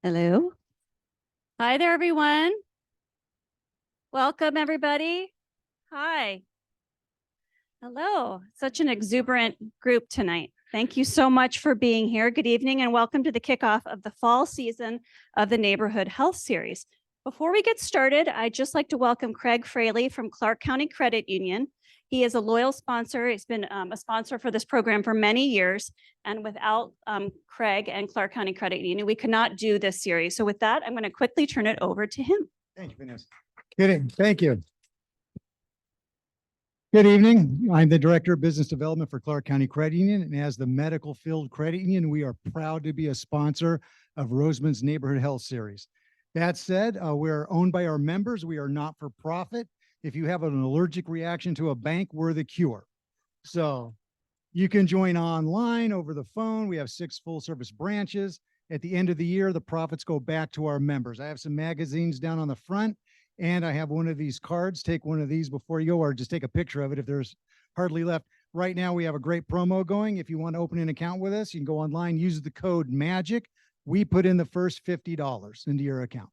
Hello. Hi there, everyone. Welcome, everybody. Hi. Hello. Such an exuberant group tonight. Thank you so much for being here. Good evening and welcome to the kickoff of the fall season of the Neighborhood Health Series. Before we get started, I'd just like to welcome Craig Fraley from Clark County Credit Union. He is a loyal sponsor. He's been a sponsor for this program for many years. And without Craig and Clark County Credit Union, we could not do this series. So with that, I'm going to quickly turn it over to him. Thank you, Vanessa. Kidding. Thank you. Good evening. I'm the Director of Business Development for Clark County Credit Union. And as the medical field credit union, we are proud to be a sponsor of Roseman's Neighborhood Health Series. That said, we're owned by our members. We are not for profit. If you have an allergic reaction to a bank, we're the cure. So you can join online, over the phone. We have 6 full service branches. At the end of the year, the profits go back to our members. I have some magazines down on the front, and I have one of these cards. Take one of these before you go, or just take a picture of it if there's hardly left. Right now, we have a great promo going. If you want to open an account with us, you can go online, use the code MAGIC. We put in the first $50 into your account.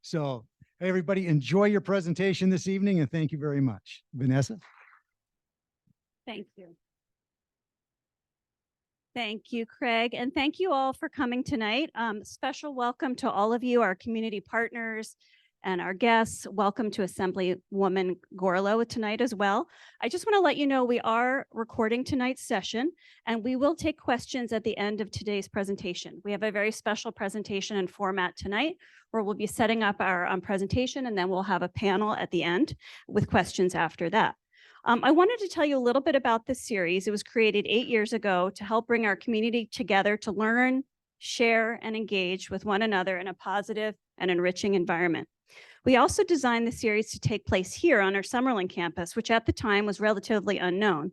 So everybody, enjoy your presentation this evening, and thank you very much. Vanessa? Thank you. Thank you, Craig. And thank you all for coming tonight. Special welcome to all of you, our community partners and our guests. Welcome to Assemblywoman Gorlow tonight as well. I just want to let you know we are recording tonight's session and we will take questions at the end of today's presentation. We have a very special presentation and format tonight where we'll be setting up our presentation and then we'll have a panel at the end with questions after that. I wanted to tell you a little bit about this series. It was created 8 years ago to help bring our community together to learn, share, and engage with one another in a positive and enriching environment. We also designed the series to take place here on our Summerlin campus, which at the time was relatively unknown.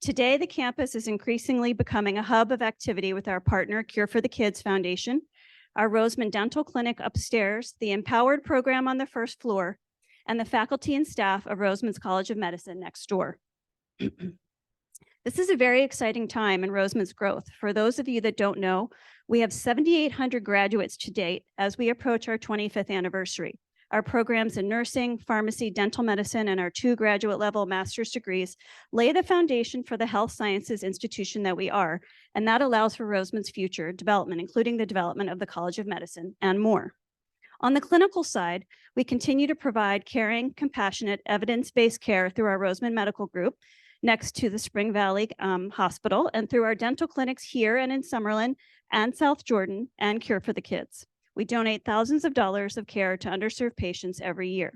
Today, the campus is increasingly becoming a hub of activity with our partner, Cure for the Kids Foundation, our Roseman Dental Clinic upstairs, the Empowered program on the first floor, and the faculty and staff of Roseman's College of Medicine next door. This is a very exciting time in Roseman's growth. For those of you that don't know, we have 7,800 graduates to date as we approach our 25th anniversary. Our programs in nursing, pharmacy, dental medicine, and our 2 graduate level master's degrees lay the foundation for the health sciences institution that we are, and that allows for Roseman's future development, including the development of the College of Medicine and more. On the clinical side, we continue to provide caring, compassionate, evidence-based care through our Roseman Medical Group next to the Spring Valley Hospital and through our dental clinics here and in Summerlin and South Jordan and Cure for the Kids. We donate thousands of dollars of care to underserved patients every year.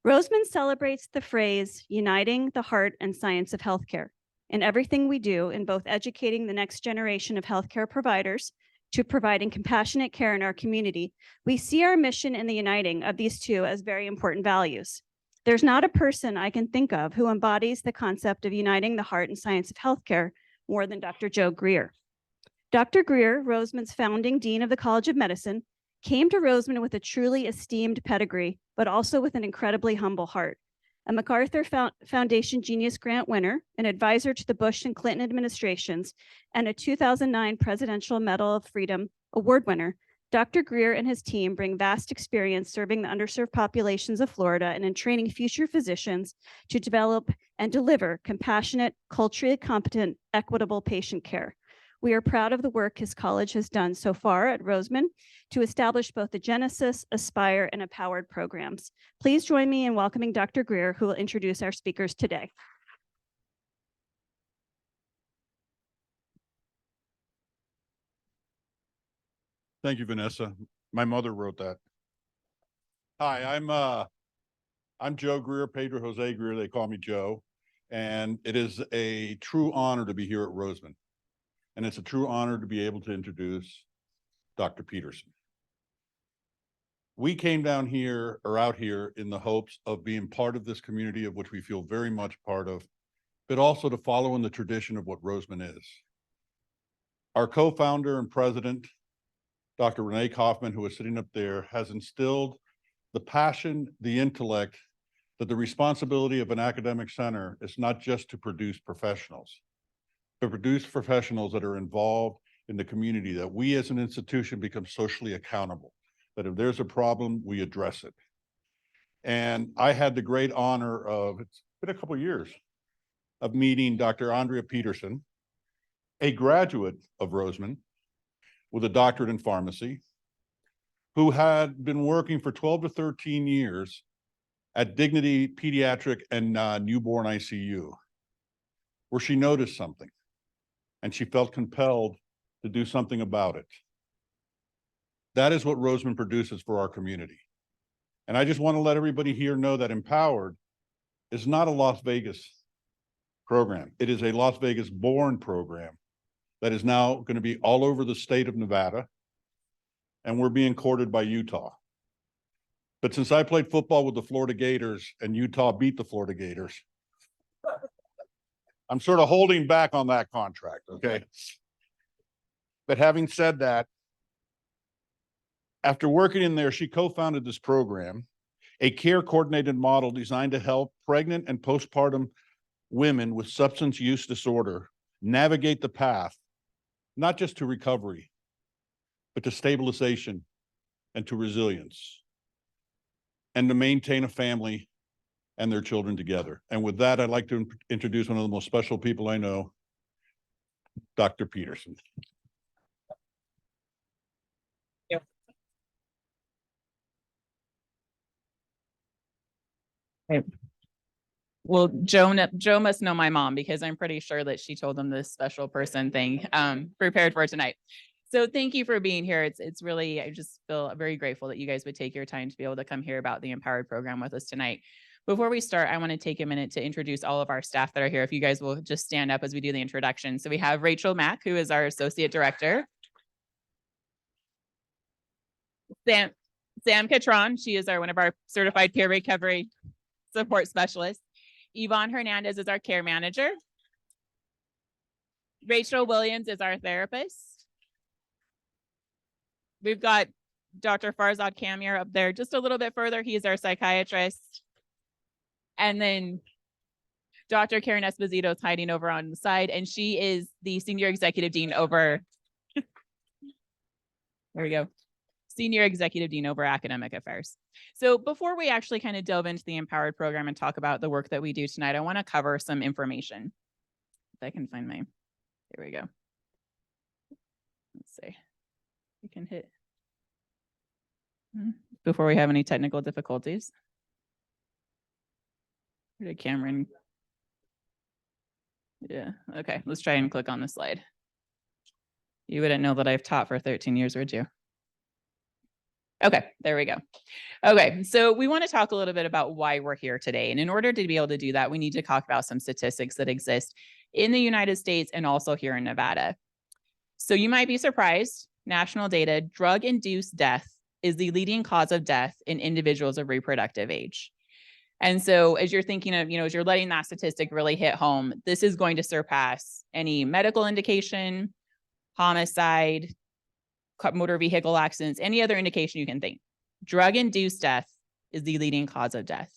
Roseman celebrates the phrase, uniting the heart and science of healthcare. In everything we do, in both educating the next generation of healthcare providers to providing compassionate care in our community, we see our mission in the uniting of these two as very important values. There's not a person I can think of who embodies the concept of uniting the heart and science of healthcare more than Dr. Joe Greer. Dr. Greer, Roseman's founding dean of the College of Medicine, came to Roseman with a truly esteemed pedigree, but also with an incredibly humble heart. A MacArthur Foundation Genius Grant winner, an advisor to the Bush and Clinton administrations, and a 2009 Presidential Medal of Freedom Award winner, Dr. Greer and his team bring vast experience serving the underserved populations of Florida and in training future physicians to develop and deliver compassionate, culturally competent, equitable patient care. We are proud of the work his college has done so far at Roseman to establish both the Genesis, Aspire, and Empowered programs. Please join me in welcoming Dr. Greer, who will introduce our speakers today. Thank you, Vanessa. My mother wrote that. Hi, I'm Joe Greer, Pedro Jose Greer. They call me Joe. And it is a true honor to be here at Roseman. And it's a true honor to be able to introduce Dr. Peterson. We came down here or out here in the hopes of being part of this community of which we feel very much part of, but also to follow in the tradition of what Roseman is. Our co-founder and president, Dr. Renee Kaufman, who is sitting up there, has instilled the passion, the intellect, that the responsibility of an academic center is not just to produce professionals, but produce professionals that are involved in the community, that we as an institution become socially accountable, that if there's a problem, we address it. And I had the great honor of, it's been a couple of years, of meeting Dr. Andrea Peterson, a graduate of Roseman with a doctorate in pharmacy, who had been working for 12 to 13 years at Dignity Pediatric and Newborn ICU, where she noticed something and she felt compelled to do something about it. That is what Roseman produces for our community. And I just want to let everybody here know that Empowered is not a Las Vegas program. It is a Las Vegas born program that is now going to be all over the state of Nevada, and we're being courted by Utah. But since I played football with the Florida Gators and Utah beat the Florida Gators, I'm sort of holding back on that contract, okay? But having said that, after working in there, she co-founded this program, a care coordinated model designed to help pregnant and postpartum women with substance use disorder navigate the path, not just to recovery, but to stabilization and to resilience, and to maintain a family and their children together. And with that, I'd like to introduce one of the most special people I know, Dr. Peterson. Yep. Okay. Well, Joe must know my mom, because I'm pretty sure that she told him this special person thing prepared for tonight. So thank you for being here. It's really, I just feel very grateful that you guys would take your time to be able to come hear about the Empowered program with us tonight. Before we start, I want to take a minute to introduce all of our staff that are here. If you guys will just stand up as we do the introduction. So we have Rachel Mack, who is our Associate Director. Sam Catron, she is one of our certified peer recovery support specialists. Yvonne Hernandez is our care manager. Rachel Williams is our therapist. We've got Dr. Farzad Kamir up there just a little bit further. He is our psychiatrist. And then Dr. Karen Esposito is hiding over on the side, and she is the Senior Executive Dean over, there we go, Senior Executive Dean over Academic Affairs. So before we actually kind of delve into the Empowered program and talk about the work that we do tonight, I want to cover some information. If I can find my, there we go. Let's see. We can hit before we have any technical difficulties. Where did Cameron? Yeah, okay, let's try and click on the slide. You wouldn't know that I've taught for 13 years, would you? Okay, there we go. Okay, so we want to talk a little bit about why we're here today. And in order to be able to do that, we need to talk about some statistics that exist in the United States and also here in Nevada. So you might be surprised, national data, drug-induced death is the leading cause of death in individuals of reproductive age. And so as you're thinking of, as you're letting that statistic really hit home, this is going to surpass any medical indication, homicide, motor vehicle accidents, any other indication you can think. Drug-induced death is the leading cause of death.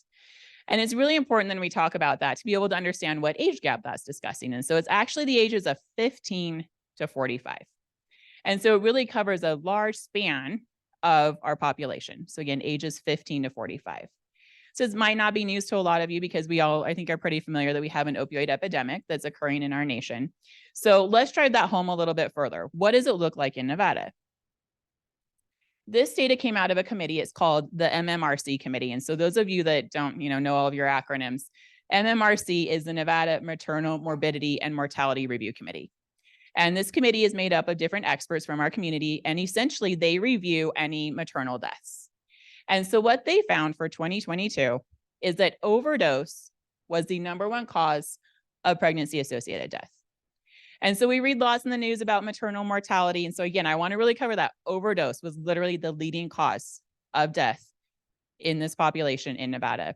And it's really important when we talk about that to be able to understand what age gap that's discussing. And so it's actually the ages of 15 to 45. And so it really covers a large span of our population. So again, ages 15 to 45. So this might not be news to a lot of you, because we all, I think, are pretty familiar that we have an opioid epidemic that's occurring in our nation. So let's drive that home a little bit further. What does it look like in Nevada? This data came out of a committee. It's called the MMRC committee. And so those of you that don't, know all of your acronyms, MMRC is the Nevada Maternal Morbidity and Mortality Review Committee. And this committee is made up of different experts from our community, and essentially they review any maternal deaths. And so what they found for 2022 is that overdose was the #1 cause of pregnancy-associated death. And so we read lots in the news about maternal mortality. And so again, I want to really cover that. Overdose was literally the leading cause of death in this population in Nevada.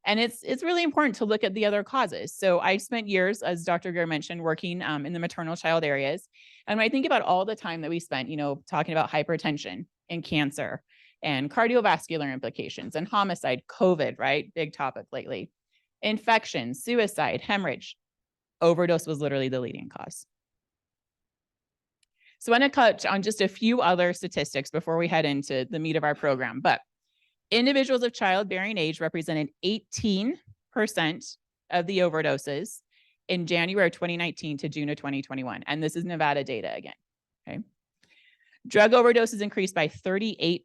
And it's really important to look at the other causes. So I spent years, as Dr. Greer mentioned, working in the maternal child areas. And when I think about all the time that we spent, talking about hypertension and cancer and cardiovascular implications and homicide, COVID, right? Big topic lately. Infection, suicide, hemorrhage. Overdose was literally the leading cause. So I want to touch on just a few other statistics before we head into the meat of our program. But individuals of childbearing age represented 18% of the overdoses in January of 2019 to June of 2021. And this is Nevada data again. Okay. Drug overdoses increased by 38%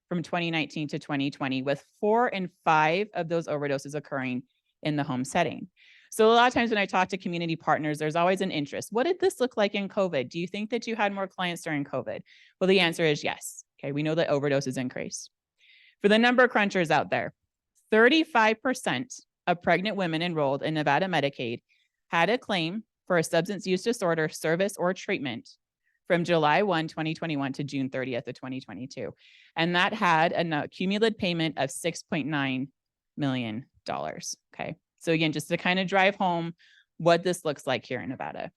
from 2019 to 2020, with 4 in 5 of those overdoses occurring in the home setting. So a lot of times when I talk to community partners, there's always an interest. What did this look like in COVID? Do you think that you had more clients during COVID? Well, the answer is yes. Okay, we know that overdoses increased. For the number crunchers out there, 35% of pregnant women enrolled in Nevada Medicaid had a claim for a substance use disorder service or treatment from July 1, 2021 to June 30th of 2022. And that had a cumulative payment of $6.9 million. Okay. So again, just to kind of drive home what this looks like here in Nevada.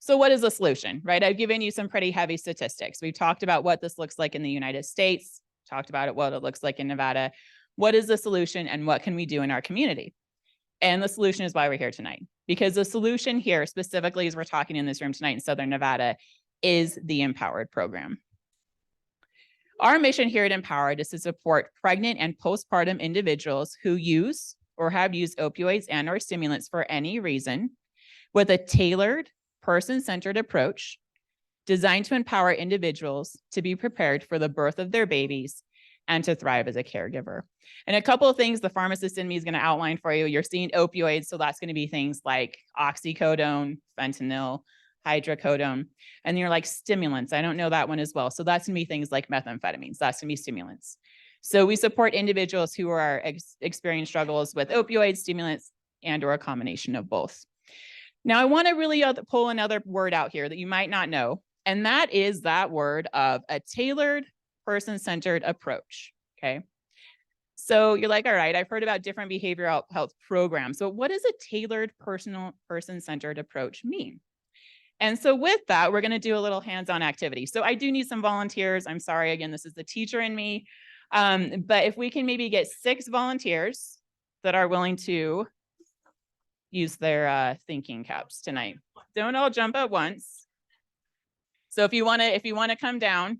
So what is the solution, right? I've given you some pretty heavy statistics. We've talked about what this looks like in the United States, talked about what it looks like in Nevada. What is the solution and what can we do in our community? And the solution is why we're here tonight, because the solution here specifically, as we're talking in this room tonight in Southern Nevada, is the Empowered program. Our mission here at Empowered is to support pregnant and postpartum individuals who use or have used opioids and or stimulants for any reason with a tailored, person-centered approach designed to empower individuals to be prepared for the birth of their babies and to thrive as a caregiver. And a couple of things the pharmacist in me is going to outline for you. You're seeing opioids, so that's going to be things like oxycodone, fentanyl, hydrocodone, and you're like stimulants. I don't know that one as well. So that's going to be things like methamphetamines. That's going to be stimulants. So we support individuals who are experiencing struggles with opioids, stimulants, and or a combination of both. Now, I want to really pull another word out here that you might not know, and that is that word of a tailored, person-centered approach. Okay. So you're like, all right, I've heard about different behavioral health programs. So what does a tailored, person-centered approach mean? And so with that, we're going to do a little hands-on activity. So I do need some volunteers. I'm sorry, again, this is the teacher in me. But if we can maybe get 6 volunteers that are willing to use their thinking caps tonight. Don't all jump at once. So if you want to come down.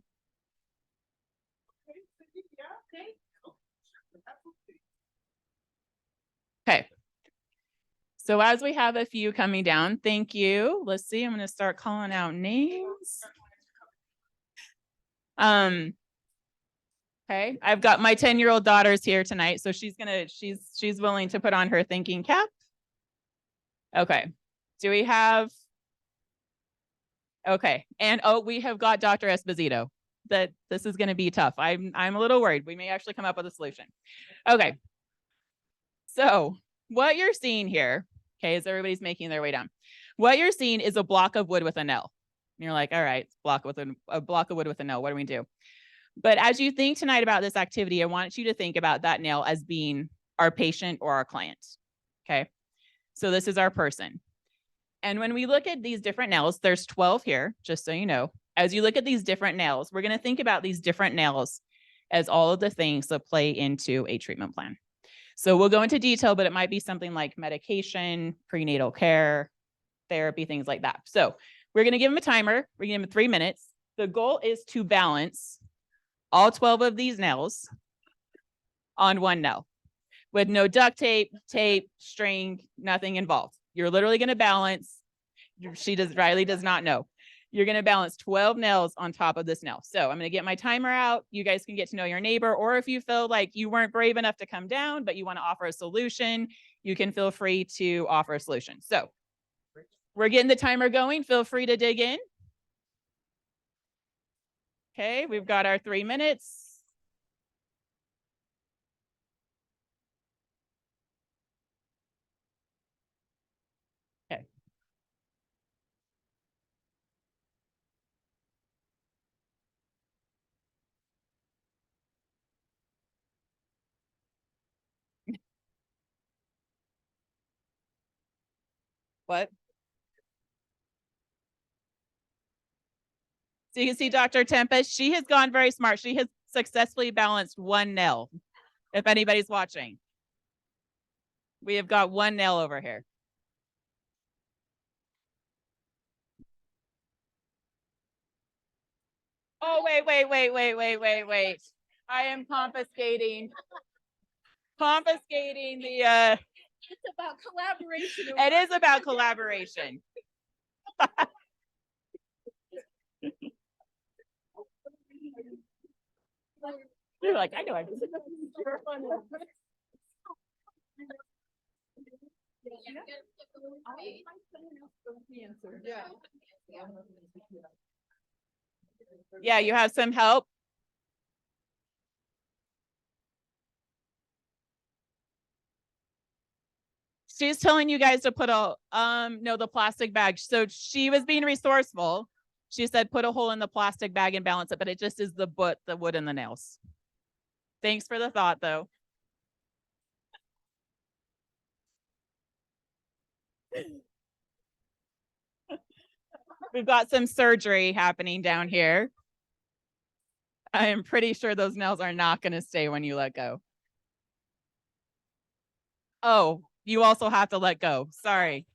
Okay. So as we have a few coming down, thank you. Let's see, I'm going to start calling out names. Okay, I've got my 10-year-old daughter's here tonight, so she's willing to put on her thinking cap. Okay, do we have? Okay, and we have got Dr. Esposito. That this is going to be tough. I'm a little worried. We may actually come up with a solution. Okay, so what you're seeing here, okay, as everybody's making their way down, what you're seeing is a block of wood with a nail. And you're like, all right, a block of wood with a nail. What do we do? But as you think tonight about this activity, I want you to think about that nail as being our patient or our client. Okay, so this is our person. And when we look at these different nails, there's 12 here, just so you know. As you look at these different nails, we're going to think about these different nails as all of the things that play into a treatment plan. So we'll go into detail, but it might be something like medication, prenatal care, therapy, things like that. So we're going to give them a timer. We're going to give them 3 minutes. The goal is to balance all 12 of these nails on one nail with no duct tape, string, nothing involved. You're literally going to balance. Riley does not know. You're going to balance 12 nails on top of this nail. So I'm going to get my timer out. You guys can get to know your neighbor, or if you feel like you weren't brave enough to come down, but you want to offer a solution, you can feel free to offer a solution. So we're getting the timer going. Feel free to dig in. Okay, we've got our 3 minutes. Okay. What? So you can see Dr. Tempest, she has gone very smart. She has successfully balanced one nail, if anybody's watching. We have got one nail over here. Oh, wait. I am confiscating the, It's about collaboration. it is about collaboration. You're like, I know. Yeah, you have some help. She's telling you guys to put a, no, the plastic bag. So she was being resourceful. She said, put a hole in the plastic bag and balance it, but it just is the wood and the nails. Thanks for the thought though. We've got some surgery happening down here. I am pretty sure those nails are not going to stay when you let go. Oh, you also have to let go. Sorry.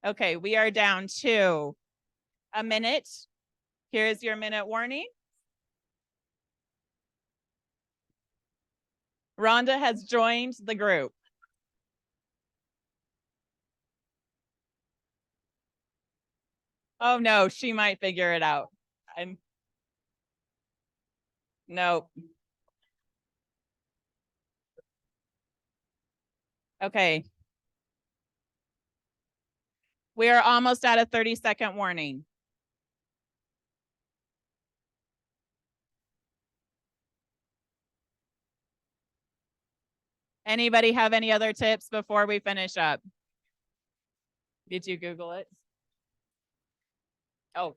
Okay, we are down to a minute. Here's your minute warning. Rhonda has joined the group. Oh no, she might figure it out. Nope. Okay. We are almost at a 30-second warning. Anybody have any other tips before we finish up? Did you Google it? Oh,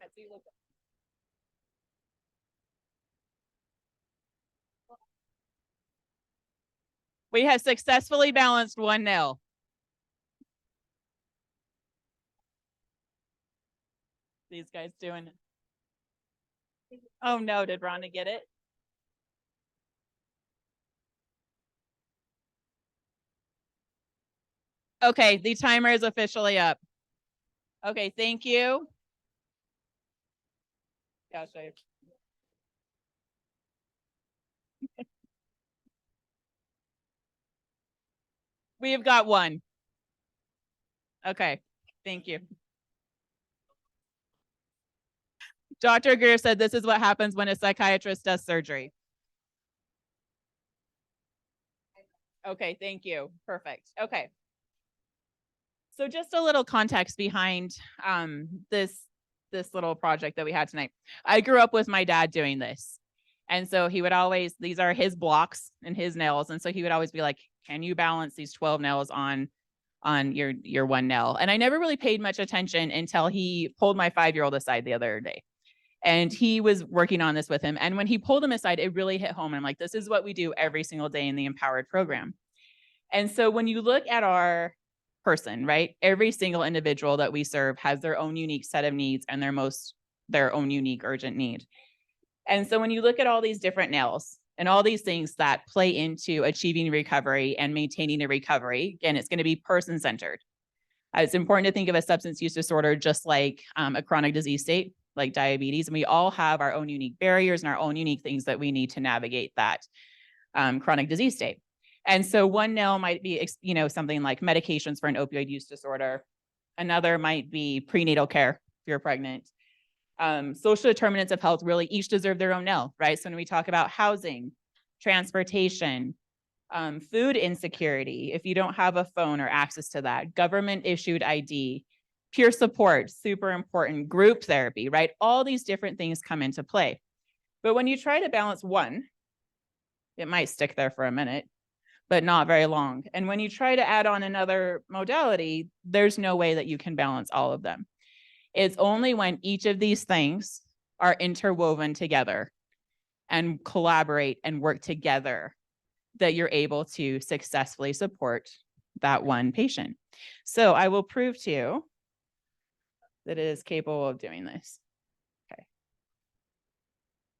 we have successfully balanced one nail. These guys doing it. Oh no, did Rhonda get it? Okay, the timer is officially up. Okay, thank you. Yeah, I'll show you. We have got one. Okay, thank you. Dr. Greer said this is what happens when a psychiatrist does surgery. Okay, thank you. Perfect. Okay. So just a little context behind this little project that we had tonight. I grew up with my dad doing this. And so he would always, these are his blocks and his nails. And so he would always be like, can you balance these 12 nails on your one nail? And I never really paid much attention until he pulled my 5-year-old aside the other day. And he was working on this with him. And when he pulled him aside, it really hit home. And I'm like, this is what we do every single day in the Empowered program. And so when you look at our person, right, every single individual that we serve has their own unique set of needs and their own unique urgent need. And so when you look at all these different nails and all these things that play into achieving recovery and maintaining a recovery, again, it's going to be person-centered. It's important to think of a substance use disorder just like a chronic disease state, like diabetes. And we all have our own unique barriers and our own unique things that we need to navigate that chronic disease state. And so one nail might be, something like medications for an opioid use disorder. Another might be prenatal care if you're pregnant. Social determinants of health really each deserve their own nail, right? So when we talk about housing, transportation, food insecurity, if you don't have a phone or access to that, government issued ID, peer support, super important, group therapy, right? All these different things come into play. But when you try to balance one, it might stick there for a minute, but not very long. And when you try to add on another modality, there's no way that you can balance all of them. It's only when each of these things are interwoven together and collaborate and work together that you're able to successfully support that one patient. So I will prove to you that it is capable of doing this. Okay.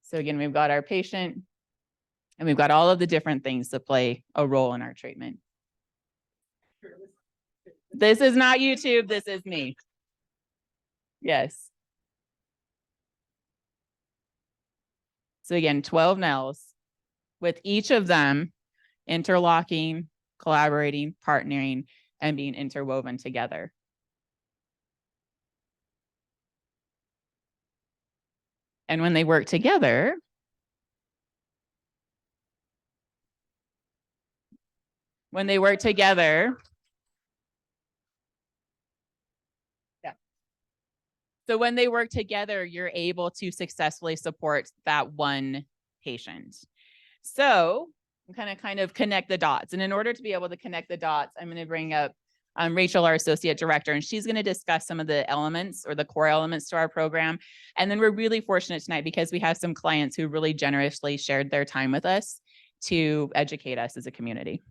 So again, we've got our patient And we've got all of the different things that play a role in our treatment. This is not YouTube, this is me. Yes. So again, 12 Nels, with each of them interlocking, collaborating, partnering, and being interwoven together. And when they work together, so when they work together, you're able to successfully support that one patient. So I'm kind of connect the dots. And in order to be able to connect the dots, I'm going to bring up Rachel, our associate director, and she's going to discuss some of the elements or the core elements to our program. And then we're really fortunate tonight because we have some clients who really generously shared their time with us to educate us as a community.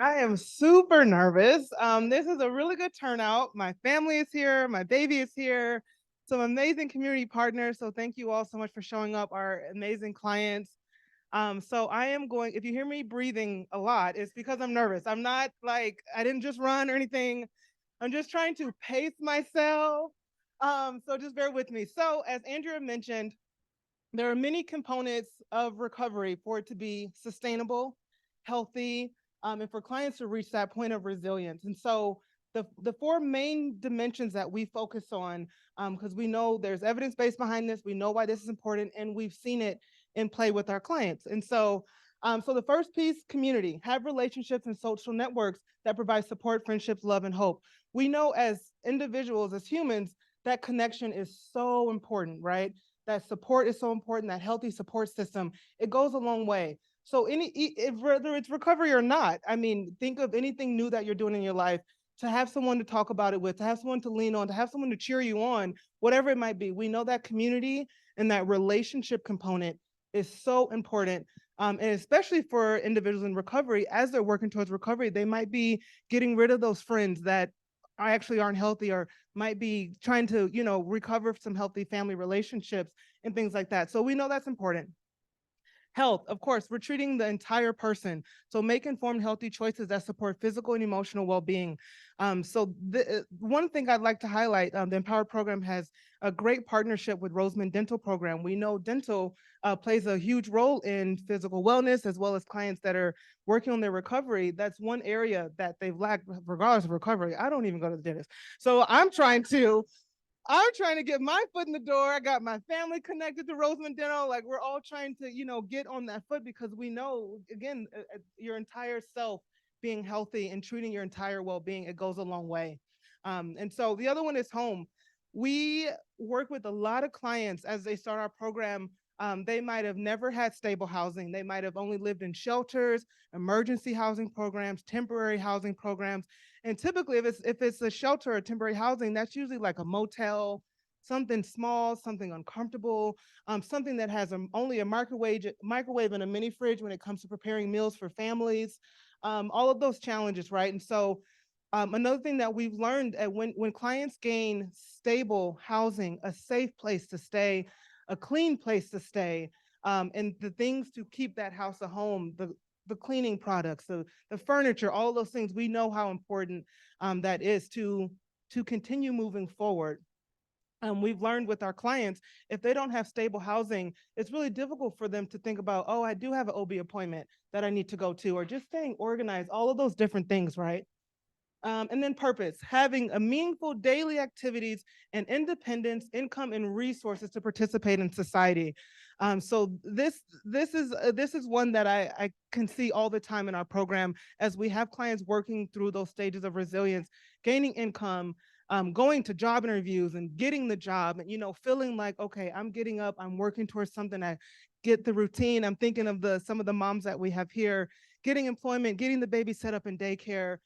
I am super nervous. This is a really good turnout. My family is here. My baby is here. Some amazing community partners. So thank you all so much for showing up, our amazing clients. So I am going, if you hear me breathing a lot, it's because I'm nervous. I'm not like, I didn't just run or anything. I'm just trying to pace myself. So just bear with me. So as Andrea mentioned, there are many components of recovery for it to be sustainable, healthy, and for clients to reach that point of resilience. And so the four main dimensions that we focus on, because we know there's evidence based behind this, we know why this is important, and we've seen it in play with our clients. And so, so the first piece, community, have relationships and social networks that provide support, friendships, love, and hope. We know as individuals, as humans, that connection is so important, right? That support is so important, that healthy support system, it goes a long way. So whether it's recovery or not, I mean, think of anything new that you're doing in your life, to have someone to talk about it with, to have someone to lean on, to have someone to cheer you on, whatever it might be. We know that community and that relationship component is so important. And especially for individuals in recovery, as they're working towards recovery, they might be getting rid of those friends that actually aren't healthy, or might be trying to, recover some healthy family relationships and things like that. So we know that's important. Health, of course, we're treating the entire person. So make informed, healthy choices that support physical and emotional well-being. One thing I'd like to highlight, the Empower program has a great partnership with Roseman Dental Program. We know dental plays a huge role in physical wellness, as well as clients that are working on their recovery. That's one area that they've lacked regardless of recovery. I don't even go to the dentist. So I'm trying to get my foot in the door. I got my family connected to Roseman Dental. Like, we're all trying to, get on that foot, because we know, again, your entire self being healthy and treating your entire well-being, it goes a long way. And so the other one is home. We work with a lot of clients as they start our program. They might have never had stable housing. They might have only lived in shelters, emergency housing programs, temporary housing programs. And typically, if it's a shelter or temporary housing, that's usually like a motel, something small, something uncomfortable, something that has only a microwave and a mini fridge when it comes to preparing meals for families. All of those challenges, right? And so another thing that we've learned, when clients gain stable housing, a safe place to stay, a clean place to stay, and the things to keep that house a home, the cleaning products, the furniture, all those things, we know how important that is to continue moving forward. We've learned with our clients, if they don't have stable housing, it's really difficult for them to think about, oh, I do have an OB appointment that I need to go to, or just staying organized, all of those different things, right? And then purpose, having a meaningful daily activities and independence, income, and resources to participate in society. So this is one that I can see all the time in our program, as we have clients working through those stages of resilience, gaining income, going to job interviews and getting the job, and feeling like, okay, I'm getting up, I'm working towards something, I get the routine. I'm thinking of some of the moms that we have here, getting employment, getting the baby set up in daycare,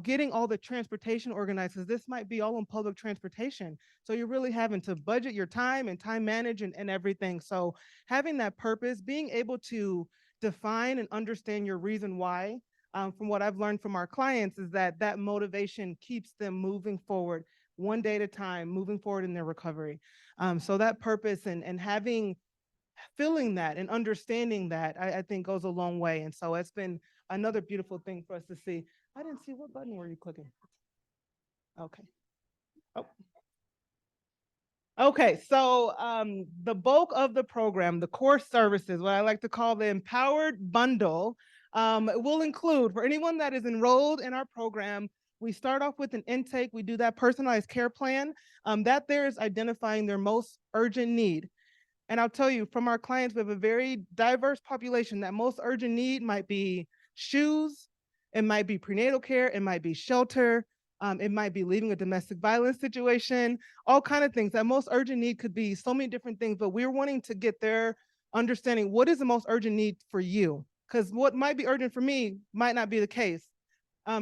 getting all the transportation organized, because this might be all on public transportation. So you're really having to budget your time and time manage and everything. So having that purpose, being able to define and understand your reason why, from what I've learned from our clients is that that motivation keeps them moving forward one day at a time, moving forward in their recovery. So that purpose and feeling that and understanding that, I think goes a long way. And so it's been another beautiful thing for us to see. I didn't see, what button were you clicking? Okay. Oh. Okay, so the bulk of the program, the core services, what I like to call the empowered bundle, will include, for anyone that is enrolled in our program, we start off with an intake. We do that personalized care plan. That there is identifying their most urgent need. And I'll tell you, from our clients, we have a very diverse population. That most urgent need might be shoes, it might be prenatal care, it might be shelter, it might be leaving a domestic violence situation, all kind of things. That most urgent need could be so many different things, but we're wanting to get their understanding, what is the most urgent need for you? Because what might be urgent for me might not be the case.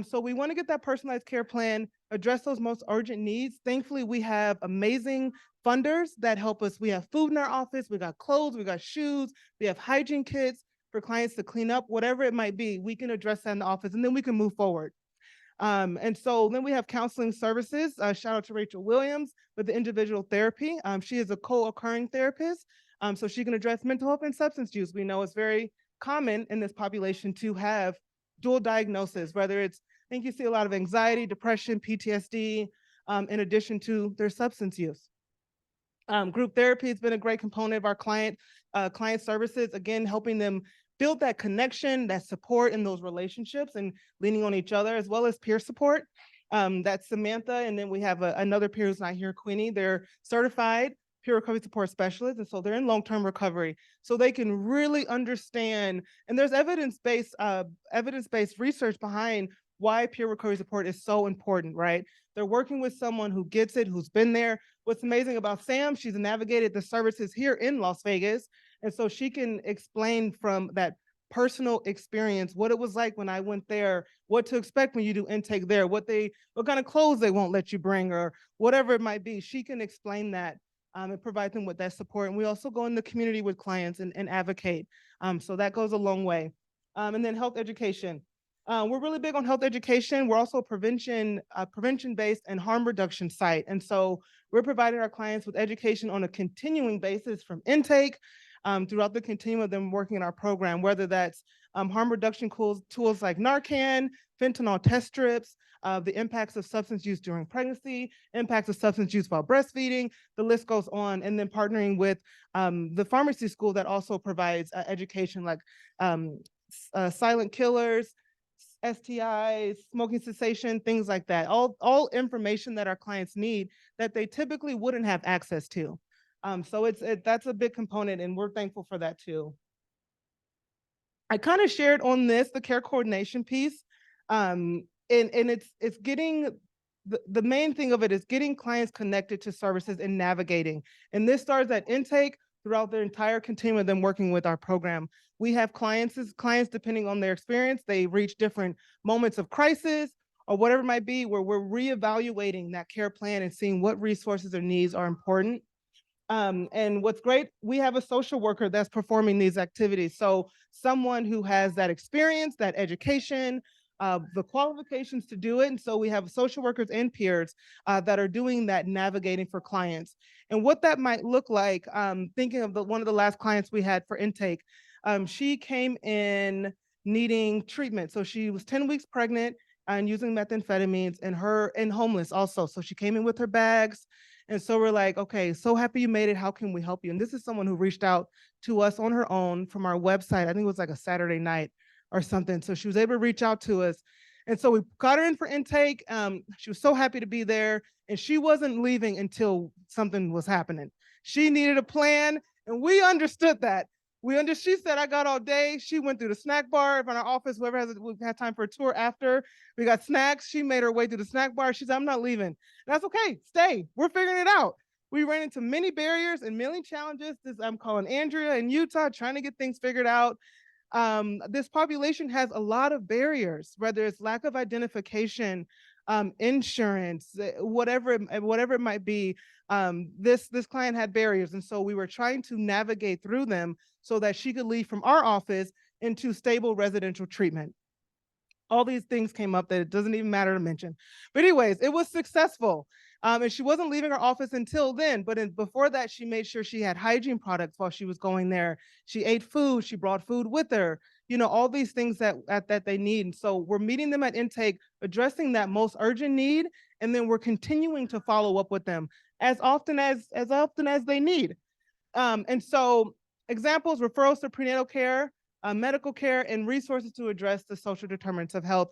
So we want to get that personalized care plan, address those most urgent needs. Thankfully, we have amazing funders that help us. We have food in our office, we got clothes, we got shoes, we have hygiene kits for clients to clean up, whatever it might be. We can address that in the office, and then we can move forward. And so then we have counseling services. Shout out to Rachel Williams with the individual therapy. She is a co-occurring therapist, so she can address mental health and substance use. We know it's very common in this population to have dual diagnosis, whether it's, I think you see a lot of anxiety, depression, PTSD, in addition to their substance use. Group therapy has been a great component of our client services, again, helping them build that connection, that support in those relationships and leaning on each other, as well as peer support. That's Samantha. And then we have another peer who's not here, Queenie. They're certified peer recovery support specialists. And so they're in long-term recovery. So they can really understand, and there's evidence-based research behind why peer recovery support is so important, right? They're working with someone who gets it, who's been there. What's amazing about Sam, she's navigated the services here in Las Vegas. And so she can explain from that personal experience what it was like when I went there, what to expect when you do intake there, what kind of clothes they won't let you bring, or whatever it might be. She can explain that and provide them with that support. And we also go in the community with clients and advocate. So that goes a long way. And then health education. We're really big on health education. We're also a prevention-based and harm reduction site. And so we're providing our clients with education on a continuing basis from intake throughout the continuum of them working in our program, whether that's harm reduction tools like Narcan, fentanyl test strips, the impacts of substance use during pregnancy, impacts of substance use while breastfeeding, the list goes on. And then partnering with the pharmacy school that also provides education like silent killers, STIs, smoking cessation, things like that. All information that our clients need that they typically wouldn't have access to. So that's a big component, and we're thankful for that too. I kind of shared on this, the care coordination piece. And it's getting, the main thing of it is getting clients connected to services and navigating. And this starts at intake throughout their entire continuum of them working with our program. We have clients, depending on their experience, they reach different moments of crisis or whatever it might be, where we're reevaluating that care plan and seeing what resources or needs are important. And what's great, we have a social worker that's performing these activities. So someone who has that experience, that education, the qualifications to do it. And so we have social workers and peers that are doing that navigating for clients. And what that might look like, thinking of one of the last clients we had for intake, she came in needing treatment. So she was 10 weeks pregnant and using methamphetamines, and homeless also. So she came in with her bags. And so we're like, okay, so happy you made it. How can we help you? And this is someone who reached out to us on her own from our website. I think it was like a Saturday night or something. So she was able to reach out to us. And so we got her in for intake. She was so happy to be there. And she wasn't leaving until something was happening. She needed a plan, and we understood that. She said, I got all day. She went through the snack bar in our office, we had time for a tour after. We got snacks. She made her way through the snack bar. She said, I'm not leaving. And that's okay. Stay. We're figuring it out. We ran into many barriers and many challenges. I'm calling Andrea in Utah, trying to get things figured out. This population has a lot of barriers, whether it's lack of identification, insurance, whatever it might be. This client had barriers, and so we were trying to navigate through them so that she could leave from our office into stable residential treatment. All these things came up that it doesn't even matter to mention. But anyways, it was successful. And she wasn't leaving her office until then. But before that, she made sure she had hygiene products while she was going there. She ate food. She brought food with her. All these things that they need. And so we're meeting them at intake, addressing that most urgent need, and then we're continuing to follow up with them as often as they need. And so examples: referrals to prenatal care, medical care, and resources to address the social determinants of health.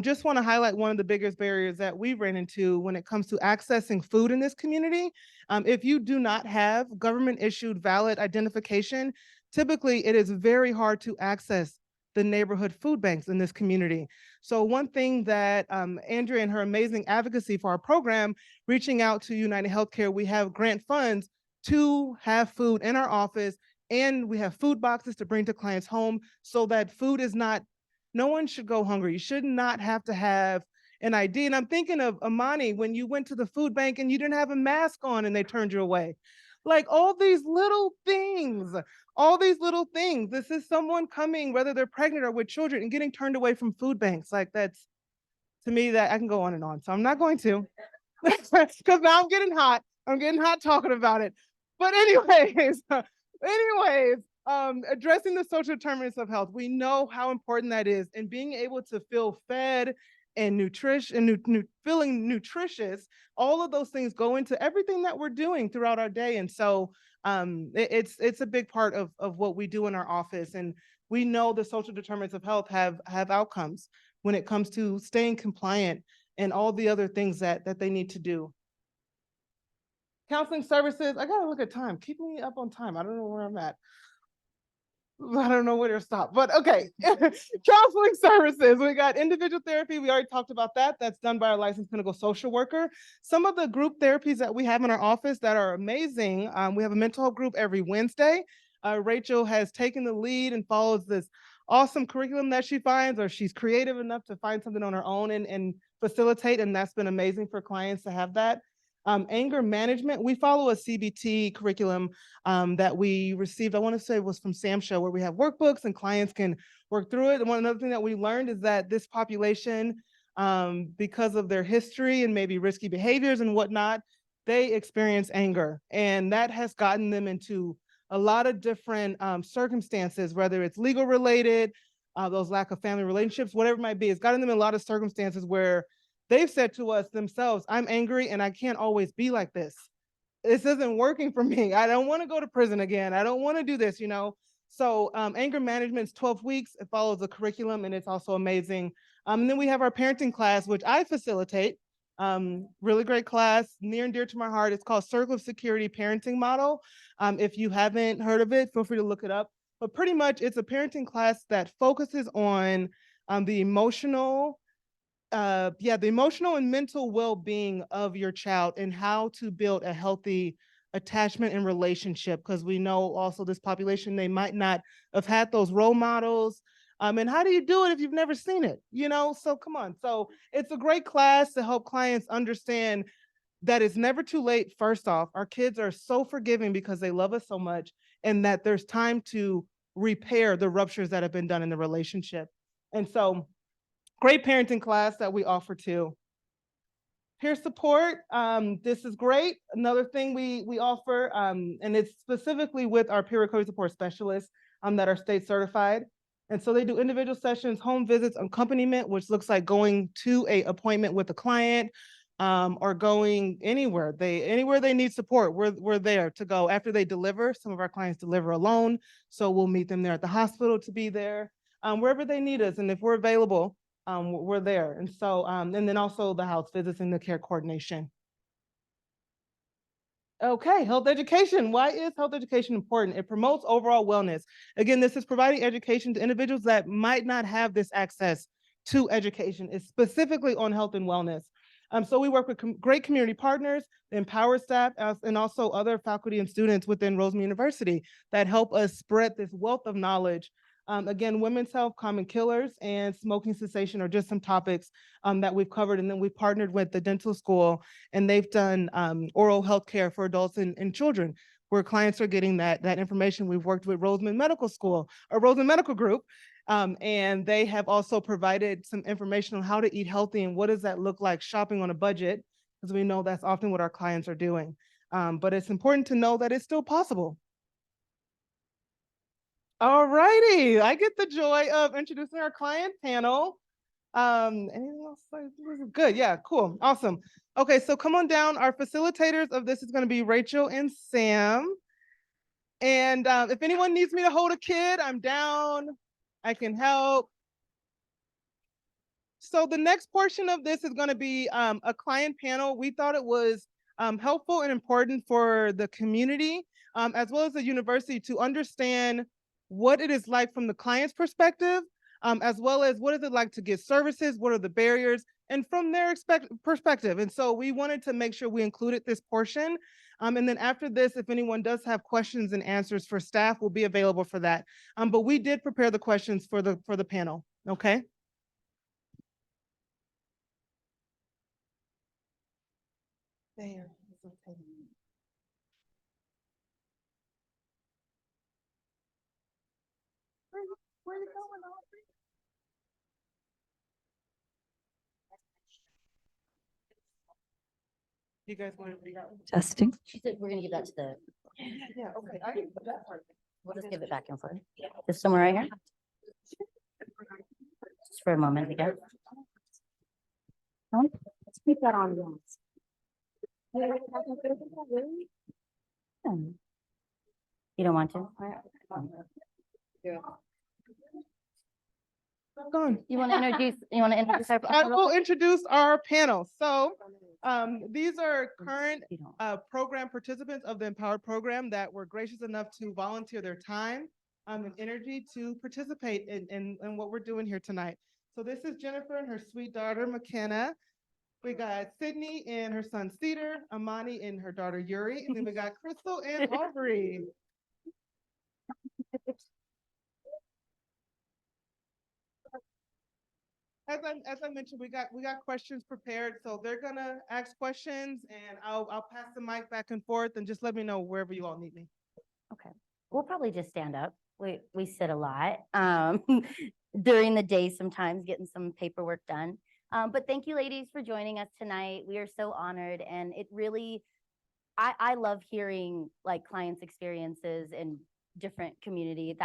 Just want to highlight one of the biggest barriers that we ran into when it comes to accessing food in this community. If you do not have government issued valid identification, typically it is very hard to access the neighborhood food banks in this community. So one thing that Andrea and her amazing advocacy for our program, reaching out to United Healthcare, we have grant funds to have food in our office, and we have food boxes to bring to clients home so that food is not, no one should go hungry. You should not have to have an ID. And I'm thinking of Amani, when you went to the food bank and you didn't have a mask on and they turned you away. Like all these little things, This is someone coming, whether they're pregnant or with children, and getting turned away from food banks. Like that's, to me, that I can go on and on. So I'm not going to, because now I'm getting hot. Talking about it. But addressing the social determinants of health, we know how important that is, and being able to feel fed and feeling nutritious. All of those things go into everything that we're doing throughout our day, and so it's a big part of what we do in our office. And we know the social determinants of health have outcomes when it comes to staying compliant and all the other things that they need to do. Counseling services, I gotta look at time. Keep me up on time. I don't know where I'm at. I don't know where to stop, but okay. Counseling services, we got individual therapy. We already talked about that. That's done by our licensed clinical social worker. Some of the group therapies that we have in our office that are amazing. We have a mental health group every Wednesday. Rachel has taken the lead and follows this awesome curriculum that she finds, or she's creative enough to find something on her own and facilitate. And that's been amazing for clients to have that. Anger management, we follow a CBT curriculum that we received, I want to say it was from SAMSHA, where we have workbooks and clients can work through it. And one other thing that we learned is that this population, because of their history and maybe risky behaviors and whatnot, they experience anger. And that has gotten them into a lot of different circumstances, whether it's legal related, those lack of family relationships, whatever it might be. It's gotten them in a lot of circumstances where they've said to us themselves, I'm angry and I can't always be like this. This isn't working for me. I don't want to go to prison again. I don't want to do this, So anger management is 12 weeks. It follows a curriculum and it's also amazing. And then we have our parenting class, which I facilitate. Really great class, near and dear to my heart. It's called Circle of Security Parenting Model. If you haven't heard of it, feel free to look it up. But pretty much it's a parenting class that focuses on the emotional and mental well-being of your child and how to build a healthy attachment and relationship, because we know also this population, they might not have had those role models. And how do you do it if you've never seen it? So come on. So it's a great class to help clients understand that it's never too late. First off, our kids are so forgiving because they love us so much, and that there's time to repair the ruptures that have been done in the relationship. And so great parenting class that we offer too. Peer support, this is great. Another thing we offer, and it's specifically with our peer recovery support specialists that are state certified. And so they do individual sessions, home visits, accompaniment, which looks like going to an appointment with a client, or going anywhere they need support. We're there to go after they deliver. Some of our clients deliver alone, so we'll meet them there at the hospital to be there, wherever they need us. And if we're available, we're there. And so, and then also the house visits and the care coordination. Okay, health education. Why is health education important? It promotes overall wellness. Again, this is providing education to individuals that might not have this access to education. It's specifically on health and wellness. So we work with great community partners, the empowered staff, and also other faculty and students within Roseman University that help us spread this wealth of knowledge. Again, women's health, common killers, and smoking cessation are just some topics that we've covered. And then we partnered with the dental school, and they've done oral health care for adults and children, where clients are getting that information. We've worked with Roseman Medical School, or Roseman Medical Group, And they have also provided some information on how to eat healthy and what does that look like shopping on a budget, because we know that's often what our clients are doing. But it's important to know that it's still possible. All righty, I get the joy of introducing our client panel. Anything else? This is good. Yeah, cool. Awesome. Okay, so come on down. Our facilitators of this is going to be Rachel and Sam. And if anyone needs me to hold a kid, I'm down. I can help. So the next portion of this is going to be a client panel. We thought it was helpful and important for the community, as well as the university, to understand what it is like from the client's perspective, as well as what is it like to get services, what are the barriers, and from their perspective. And so we wanted to make sure we included this portion. And then after this, if anyone does have questions and answers for staff, we'll be available for that. But we did prepare the questions for the panel. Okay. There. Where you going, Audrey? You guys want to read that one? Testing. She said we're gonna give that to the, Yeah, okay. I can put that part. we'll just give it back and forth. Just somewhere right here. Just for a moment again. Let's keep that on. You don't want to? Gone. You want to introduce our? I will introduce our panel. So these are current You don't. program participants of the Empowered program that were gracious enough to volunteer their time and energy to participate in what we're doing here tonight. So this is Jennifer and her sweet daughter, McKenna. We got Sydney and her son Cedar, Amani and her daughter Yuri, and then we got Crystal and Aubrey. As I mentioned, we got questions prepared, so they're gonna ask questions, and I'll pass the mic back and forth, and just let me know wherever you all need me. Okay, we'll probably just stand up. We sit a lot during the day, sometimes getting some paperwork done. But thank you, ladies, for joining us tonight. We are so honored, and it really, I love hearing like clients' experiences in different community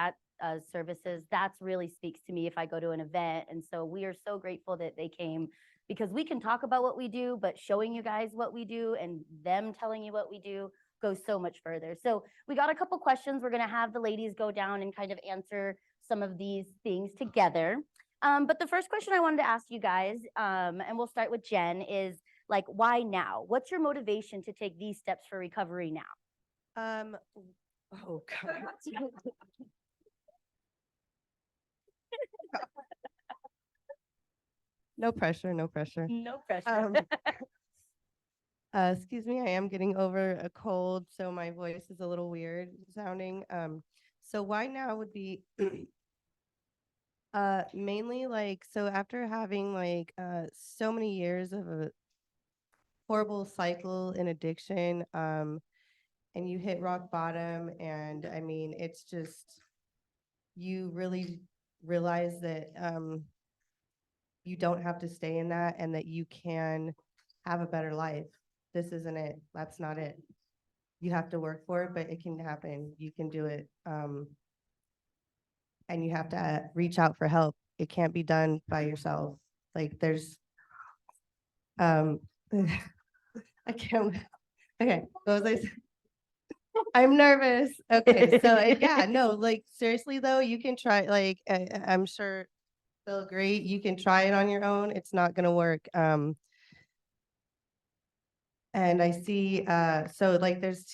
services. That's really speaks to me if I go to an event. And so we are so grateful that they came, because we can talk about what we do, but showing you guys what we do and them telling you what we do goes so much further. So we got a couple questions. We're going to have the ladies go down and kind of answer some of these things together. But the first question I wanted to ask you guys, and we'll start with Jen, is like, why now? What's your motivation to take these steps for recovery now? Oh God. No pressure, no pressure. No pressure. Excuse me, I am getting over a cold, so my voice is a little weird sounding. So why now would be mainly like, so after having like so many years of a horrible cycle in addiction, and you hit rock bottom, and I mean, it's just, you really realize that you don't have to stay in that, and that you can have a better life. This isn't it. That's not it. You have to work for it, but it can happen. You can do it. And you have to reach out for help. It can't be done by yourself. Like there's, I can't, okay, what was I saying? I'm nervous. Okay, so yeah, no, like seriously though, you can try, like, I'm sure they'll agree, you can try it on your own. It's not gonna work. And I see, so like there's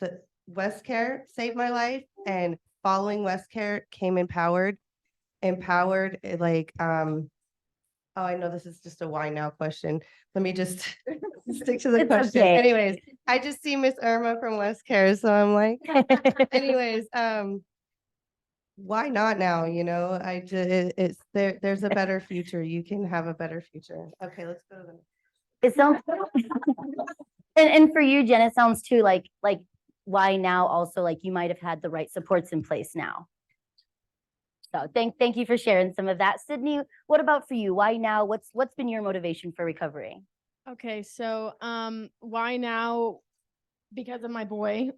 the West Care saved my life, and following West Care came Empowered. Empowered, like, oh, I know this is just a why now question. Let me just stick to the It's question. okay. Anyways, I just see Miss Irma from West Care, so I'm like, anyways, why not now? You know, it's there's a better future. You can have a better future. Okay, let's go to the. It sounds, and for you, Jen, it sounds too like why now also, like you might have had the right supports in place now. So thank you for sharing some of that. Sydney, what about for you? Why now? What's been your motivation for recovery? Okay, so why now? Because of my boy,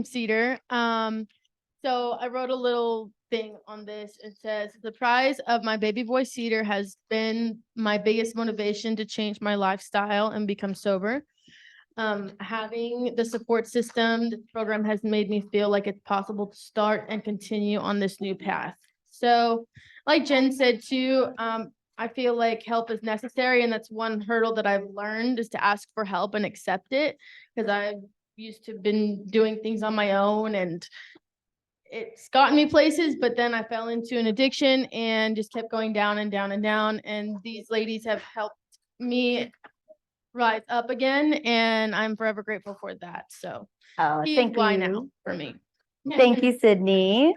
Cedar. So I wrote a little thing on this. It says, the prize of my baby boy Cedar has been my biggest motivation to change my lifestyle and become sober. Having the support system, the program has made me feel like it's possible to start and continue on this new path. So like Jen said too, I feel like help is necessary. And that's one hurdle that I've learned is to ask for help and accept it. Because I've used to been doing things on my own and it's gotten me places, but then I fell into an addiction and just kept going down and down and down. And these ladies have helped me rise up again, and I'm forever grateful for that. So Oh, he is thank why you. now for me. Thank you, Sydney.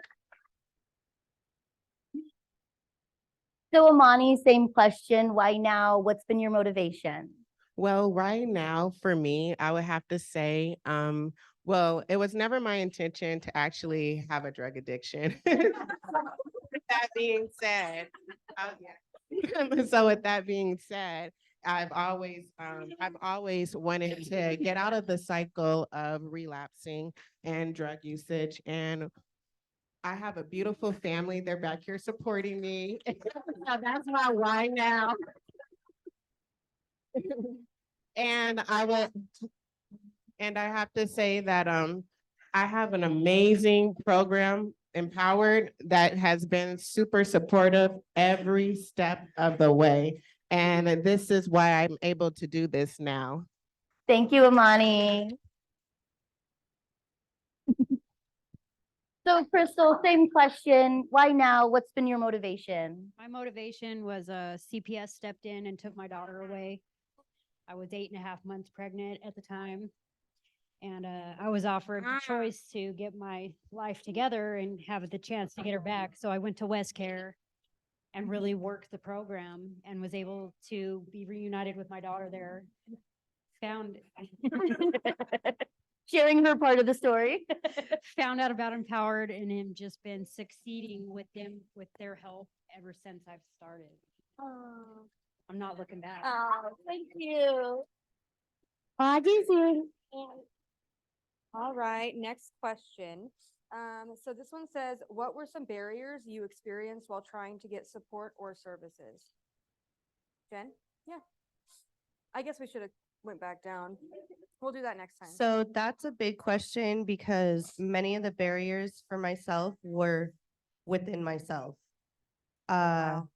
So Amani, same question. Why now? What's been your motivation? Well, right now for me, I would have to say, well, it was never my intention to actually have a drug addiction. With that being said, so with that being said, I've always wanted to get out of the cycle of relapsing and drug usage. And I have a beautiful family. They're back here supporting me. So that's my why now. And I have to say that I have an amazing program, Empowered, that has been super supportive every step of the way. And this is why I'm able to do this now. Thank you, Amani. So Crystal, same question. Why now? What's been your motivation? My motivation was CPS stepped in and took my daughter away. I was 8.5 months pregnant at the time. And I was offered the choice to get my life together and have the chance to get her back. So I went to West Care and really worked the program and was able to be reunited with my daughter there. Found Sharing her part of the story. found out about Empowered and have just been succeeding with them with their help ever since I've started. Oh, I'm not looking back. thank you. All right, next question. So this one says, what were some barriers you experienced while trying to get support or services? Jen? Yeah. I guess we should have went back down. We'll do that next time. So that's a big question because many of the barriers for myself were within myself. Wow.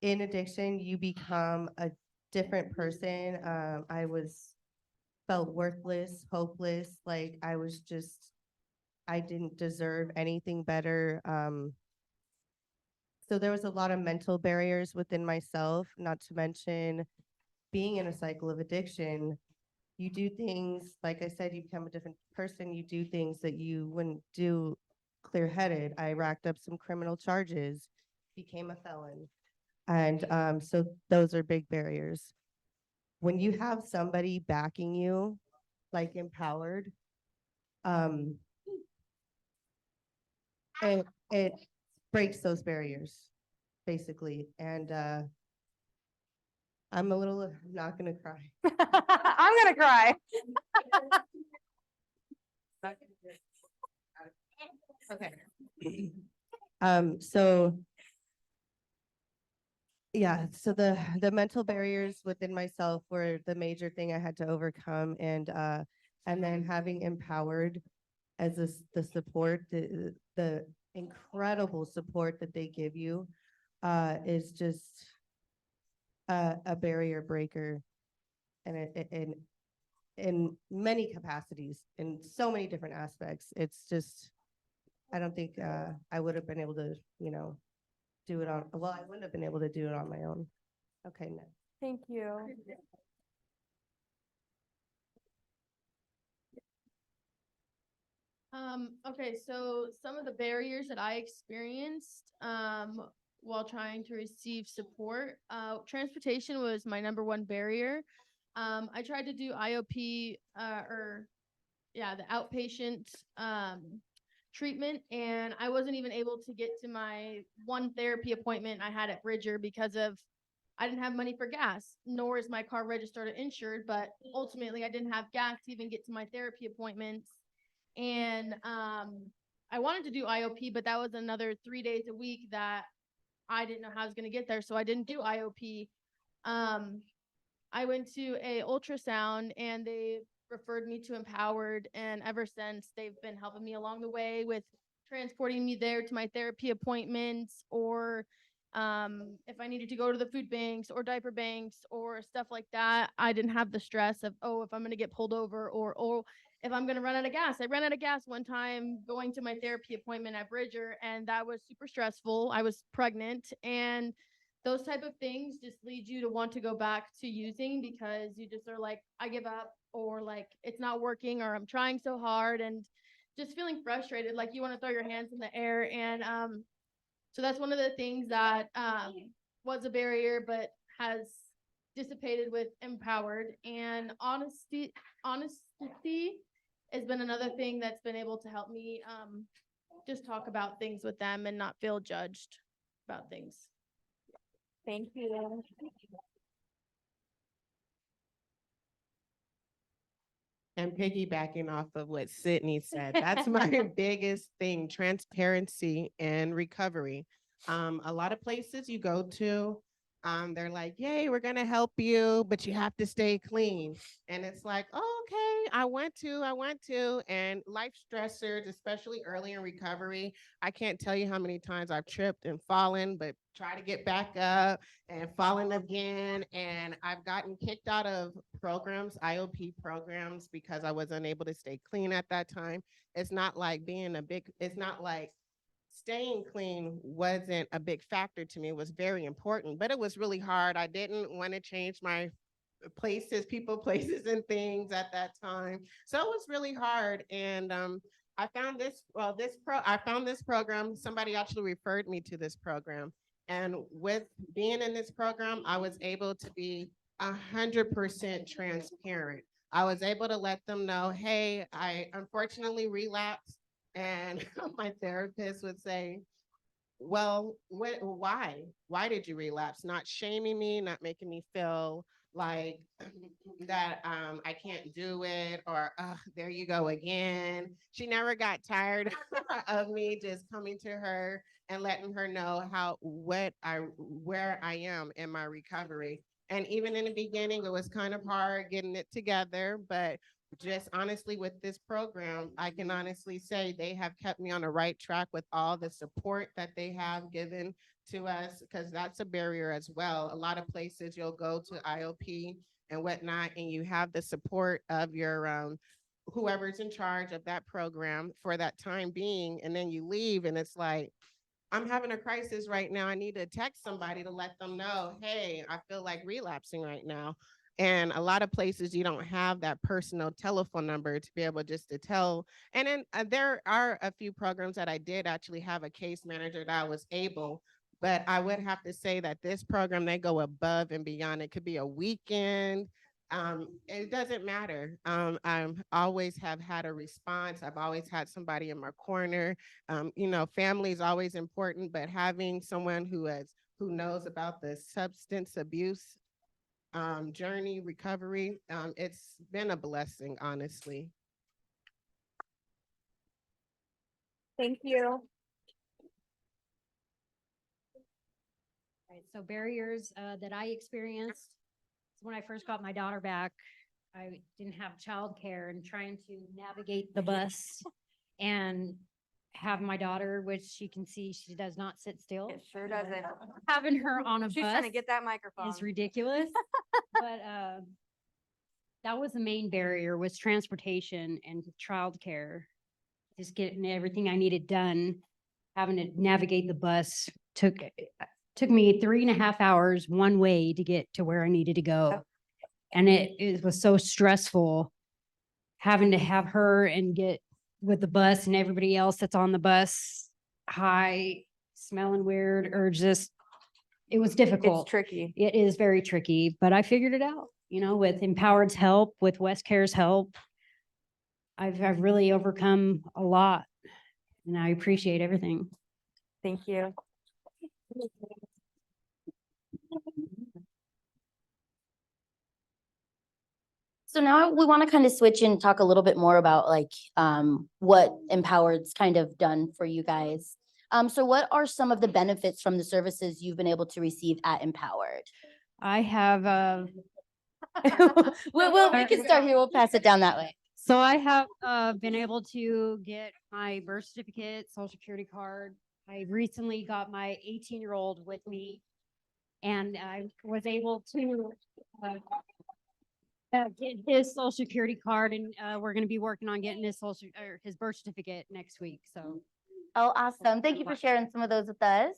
In addiction, you become a different person. I felt worthless, hopeless, like I didn't deserve anything better. So there was a lot of mental barriers within myself, not to mention being in a cycle of addiction. You do things, like I said, you become a different person. You do things that you wouldn't do clear-headed. I racked up some criminal charges, became a felon. And so those are big barriers. When you have somebody backing you, like Empowered, it breaks those barriers, basically. And I'm not gonna cry. I'm gonna cry. Okay. So yeah, so the mental barriers within myself were the major thing I had to overcome, and then having Empowered as the support, the incredible support that they give you, is just a barrier breaker, and in many capacities, in so many different aspects. It's just, I don't think I would have been able to, do it on, well, I wouldn't have been able to do it on my own. Okay, next. Thank you. Okay, so some of the barriers that I experienced while trying to receive support, transportation was my number one barrier. I tried to do IOP the outpatient treatment, and I wasn't even able to get to my one therapy appointment I had at Bridger because of I didn't have money for gas, nor is my car registered or insured, but ultimately I didn't have gas to even get to my therapy appointments. And I wanted to do IOP, but that was another 3 days a week that I didn't know how I was going to get there, so I didn't do IOP. I went to a ultrasound and they referred me to Empowered, and ever since they've been helping me along the way with transporting me there to my therapy appointments, or if I needed to go to the food banks or diaper banks or stuff like that. I didn't have the stress of, oh, if I'm going to get pulled over, or oh, if I'm going to run out of gas. I ran out of gas one time going to my therapy appointment at Bridger, and that was super stressful. I was pregnant, and those type of things just lead you to want to go back to using, because you just are like, I give up, or like it's not working, or I'm trying so hard, and just feeling frustrated, like you want to throw your hands in the air. And so that's one of the things that was a barrier, but has dissipated with Empowered. And honesty has been another thing that's been able to help me just talk about things with them and not feel judged about things. Thank you. And piggybacking off of what Sydney said, that's my biggest thing, transparency and recovery. A lot of places you go to, they're like, yay, we're gonna help you, but you have to stay clean. And it's like, oh, okay, I want to. And life stressors, especially early in recovery, I can't tell you how many times I've tripped and fallen, but try to get back up and fallen again. And I've gotten kicked out of programs, IOP programs, because I was unable to stay clean at that time. It's not like staying clean wasn't a big factor to me. It was very important, but it was really hard. I didn't want to change my people, places, and things at that time. So it was really hard. And I found this program. Somebody actually referred me to this program. And with being in this program, I was able to be 100% transparent. I was able to let them know, hey, I unfortunately relapsed. And my therapist would say, well, why? Why did you relapse? Not shaming me, not making me feel like that I can't do it, or there you go again. She never got tired of me just coming to her and letting her know where I am in my recovery. And even in the beginning, it was kind of hard getting it together, but just honestly with this program, I can honestly say they have kept me on the right track with all the support that they have given to us, because that's a barrier as well. A lot of places you'll go to IOP and whatnot, and you have the support of your whoever's in charge of that program for that time being, and then you leave and it's like, I'm having a crisis right now. I need to text somebody to let them know, hey, I feel like relapsing right now. And a lot of places you don't have that personal telephone number to be able just to tell. And then there are a few programs that I did actually have a case manager that I was able, but I would have to say that this program, they go above and beyond. It could be a weekend. It doesn't matter. I always have had a response. I've always had somebody in my corner. Family is always important, but having someone who knows about the substance abuse journey, recovery, it's been a blessing, honestly. Thank you. Right, so barriers that I experienced when I first got my daughter back, I didn't have childcare, and trying to navigate the bus and have my daughter, which you can see she does not sit still. It sure doesn't. Having her on a She's bus trying to get that microphone. is ridiculous. But that was the main barrier, was transportation and childcare. Just getting everything I needed done, having to navigate the bus took me 3.5 hours one way to get to where I needed to go. And it was so stressful having to have her and get with the bus and everybody else that's on the bus high, smelling weird, or just, it was difficult. It's tricky. It is very tricky, but I figured it out, with Empowered's help, with West Care's help. I've really overcome a lot. And I appreciate everything. Thank you. So now we want to kind of switch and talk a little bit more about like what Empowered's kind of done for you guys. So what are some of the benefits from the services you've been able to receive at Empowered? I have We can start here. We'll pass it down that way. so I have been able to get my birth certificate, social security card. I recently got my 18-year-old with me, and I was able to get his social security card, and we're going to be working on getting his his birth certificate next week. So Oh, awesome. Thank you for sharing some of those with us.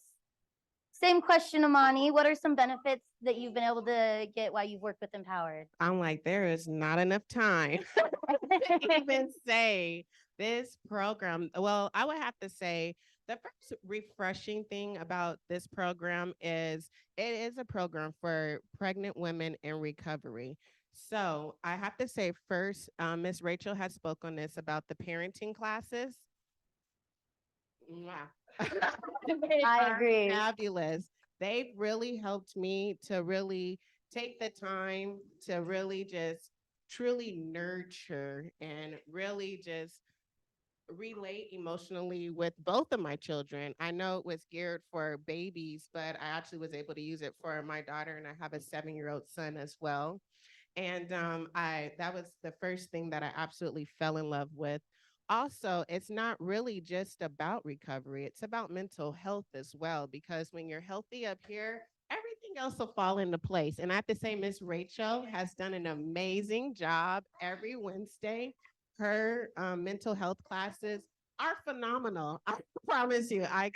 Same question, Amani. What are some benefits that you've been able to get while you've worked with Empowered? I'm like, there is not enough time to even say this program. Well, I would have to say the first refreshing thing about this program is it is a program for pregnant women in recovery. So I have to say first, Miss Rachel has spoke on this about the parenting classes. Mwah. They I are agree. fabulous. They've really helped me to really take the time to really just truly nurture and really just relate emotionally with both of my children. I know it was geared for babies, but I actually was able to use it for my daughter, and I have a 7-year-old son as well. And I that was the first thing that I absolutely fell in love with. Also, it's not really just about recovery, it's about mental health as well, because when you're healthy up here, everything else will fall into place. And I have to say, Miss Rachel has done an amazing job every Wednesday. Her mental health classes are phenomenal. I promise you. I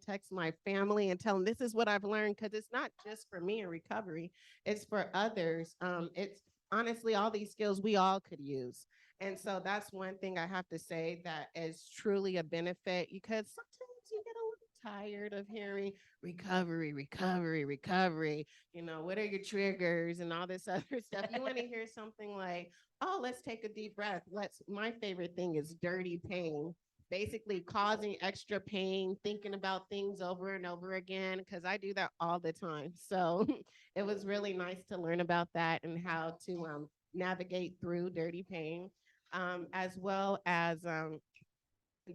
text my family and tell them this is what I've learned, because it's not just for me in recovery, it's for others. It's honestly all these skills we all could use. And so that's one thing I have to say that is truly a benefit, because sometimes you get a little tired of hearing recovery, recovery, recovery. You know, what are your triggers and all this other stuff? You want to hear something like, oh, let's take a deep breath. My favorite thing is dirty pain, basically causing extra pain, thinking about things over and over again, because I do that all the time. So it was really nice to learn about that and how to navigate through dirty pain, as well as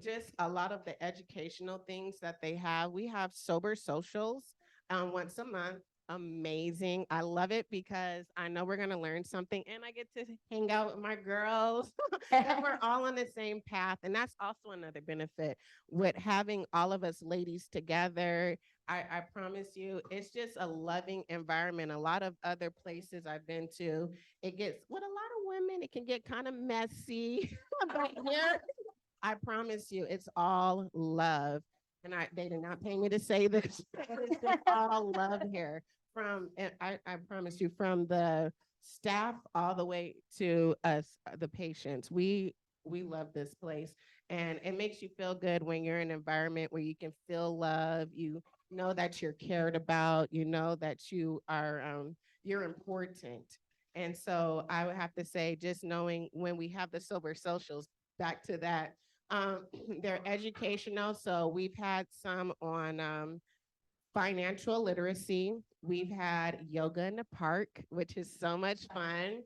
just a lot of the educational things that they have. We have sober socials once a month. Amazing. I love it because I know we're going to learn something, and I get to hang out with my girls and we're all on the same path. And that's also another benefit with having all of us ladies together. I promise you, it's just a loving environment. A lot of other places I've been to, it gets, with a lot of women, it can get kind of messy. But here, I promise you, it's all love. And they did not pay me to say this. It's just all love here. I promise you, from the staff all the way to us, the patients. We love this place, and it makes you feel good when you're in an environment where you can feel love. You know that you're cared about. You know that you're important. And so I would have to say, just knowing when we have the sober socials, back to that, they're educational. So we've had some on financial literacy. We've had yoga in the park, which is so much fun.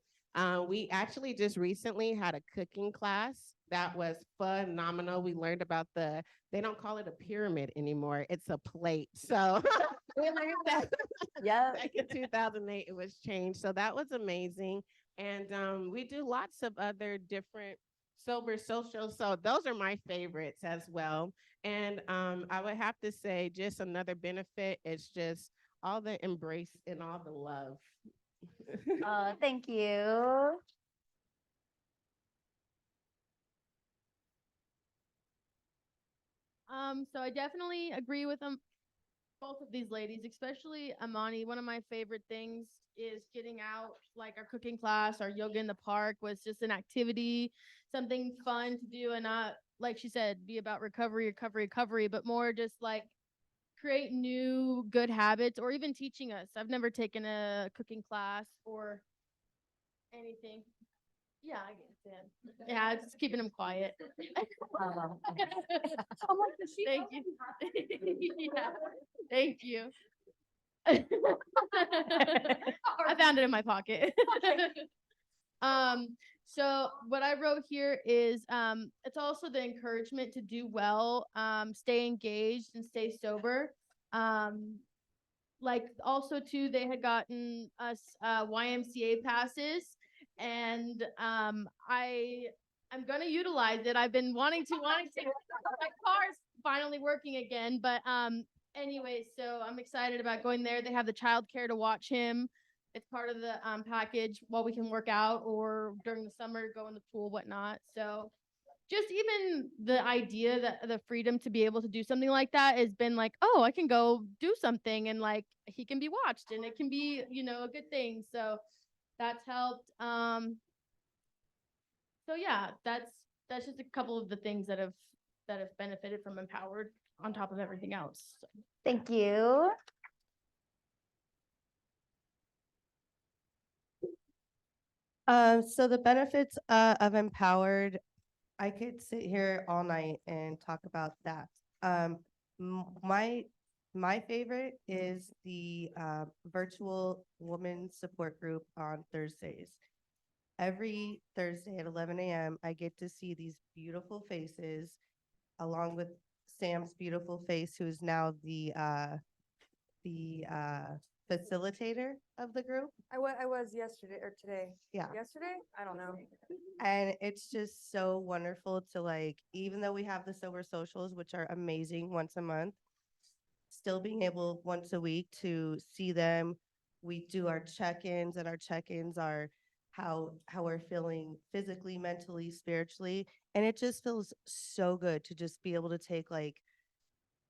We actually just recently had a cooking class that was phenomenal. We learned about they don't call it a pyramid anymore, it's a plate. So we learned that back in 2008, it was changed. So that was amazing. And we do lots of other different sober social. So those are my favorites as well. And I would have to say, just another benefit is just all the embrace and all the love. Oh, thank you. So I definitely agree with them, both of these ladies, especially Amani. One of my favorite things is getting out, like our cooking class, our yoga in the park was just an activity, something fun to do, and not, like she said, be about recovery, but more just like create new good habits, or even teaching us. I've never taken a cooking class or anything. Yeah, I get it. Yeah, just keeping him quiet. Thank you. Yeah, thank you. I found it in my pocket. So what I wrote here is it's also the encouragement to do well, stay engaged and stay sober. Like also too, they had gotten us YMCA passes, and I'm gonna utilize it. I've been wanting to. My car's finally working again, but anyway, so I'm excited about going there. They have the childcare to watch him. It's part of the package while we can work out or during the summer go in the pool, whatnot. So just even the idea that the freedom to be able to do something like that has been like, oh, I can go do something and like he can be watched and it can be, a good thing. So that's helped. So yeah, that's just a couple of the things that have benefited from Empowered on top of everything else. So. Thank you. So the benefits of Empowered, I could sit here all night and talk about that. My favorite is the virtual woman support group on Thursdays. Every Thursday at 11 a.m., I get to see these beautiful faces, along with Sam's beautiful face, who is now the facilitator of the group. I was yesterday or today. Yeah. Yesterday? I don't know. And it's just so wonderful to, like, even though we have the sober socials, which are amazing once a month, still being able once a week to see them. We do our check-ins, and our check-ins are how we're feeling physically, mentally, spiritually. And it just feels so good to just be able to take, like,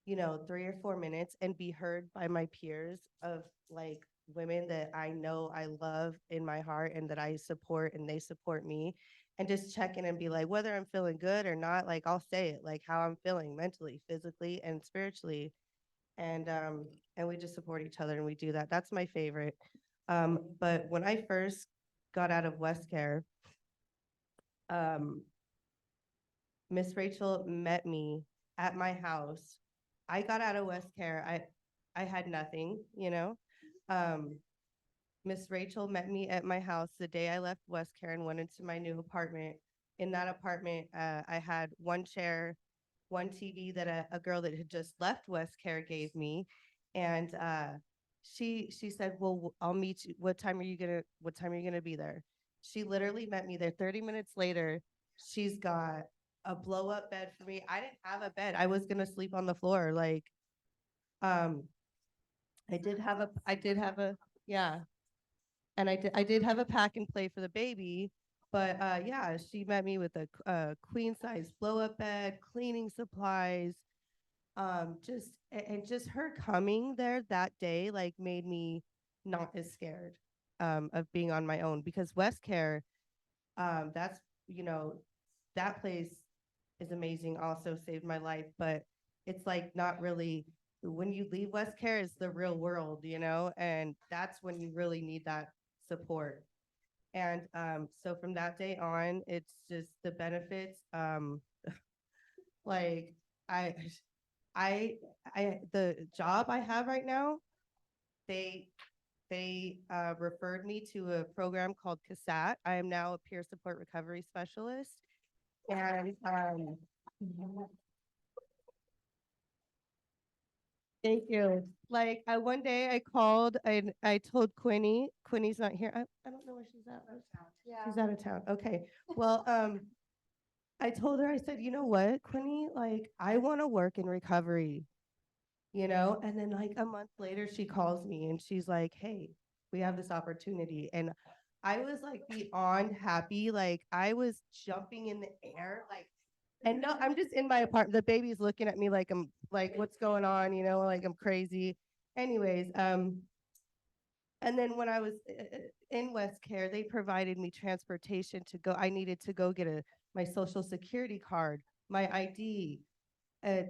3 or 4 minutes and be heard by my peers of, like, women that I know I love in my heart and that I support and they support me, and just check in and be like, whether I'm feeling good or not, like, I'll say it, like, how I'm feeling mentally, physically, and spiritually. And we just support each other and we do that. That's my favorite. But when I first got out of West Care, Miss Rachel met me at my house. I got out of West Care. I had nothing, Um, Miss Rachel met me at my house the day I left West Care and went into my new apartment. In that apartment, I had one chair, one TV that a girl that had just left West Care gave me, and she said, "Well, I'll meet you. What time are you gonna be there?" She literally met me there. 30 minutes later, she's got a blow up bed for me. I didn't have a bed. I was gonna sleep on the floor. Like, um, I did have a, yeah, and I did have a pack and play for the baby. But yeah, she met me with a queen size blow up bed, cleaning supplies, just her coming there that day like made me not as scared of being on my own, because West Care, that's, that place is amazing, also saved my life, but it's like not really, when you leave West Care, it's the real world, and that's when you really need that support. And so from that day on, it's just the benefits. Like I, the job I have right now, they referred me to a program called CASAT. I am now a peer support recovery specialist, and thank you. Like, one day I called and I told Quinny's not here. I don't know where she's at. Yeah. She's out of town. Okay. Well, I told her, I said, you know what, Quinny, like, I want to work in recovery, And then, like, a month later, she calls me and she's like, hey, we have this opportunity. And I was like beyond happy. Like, I was jumping in the air, like, and no, I'm just in my apartment. The baby's looking at me like I'm like, what's going on? Like I'm crazy. Anyways, and then when I was in West Care, they provided me transportation to go. I needed to go get my social security card, my ID,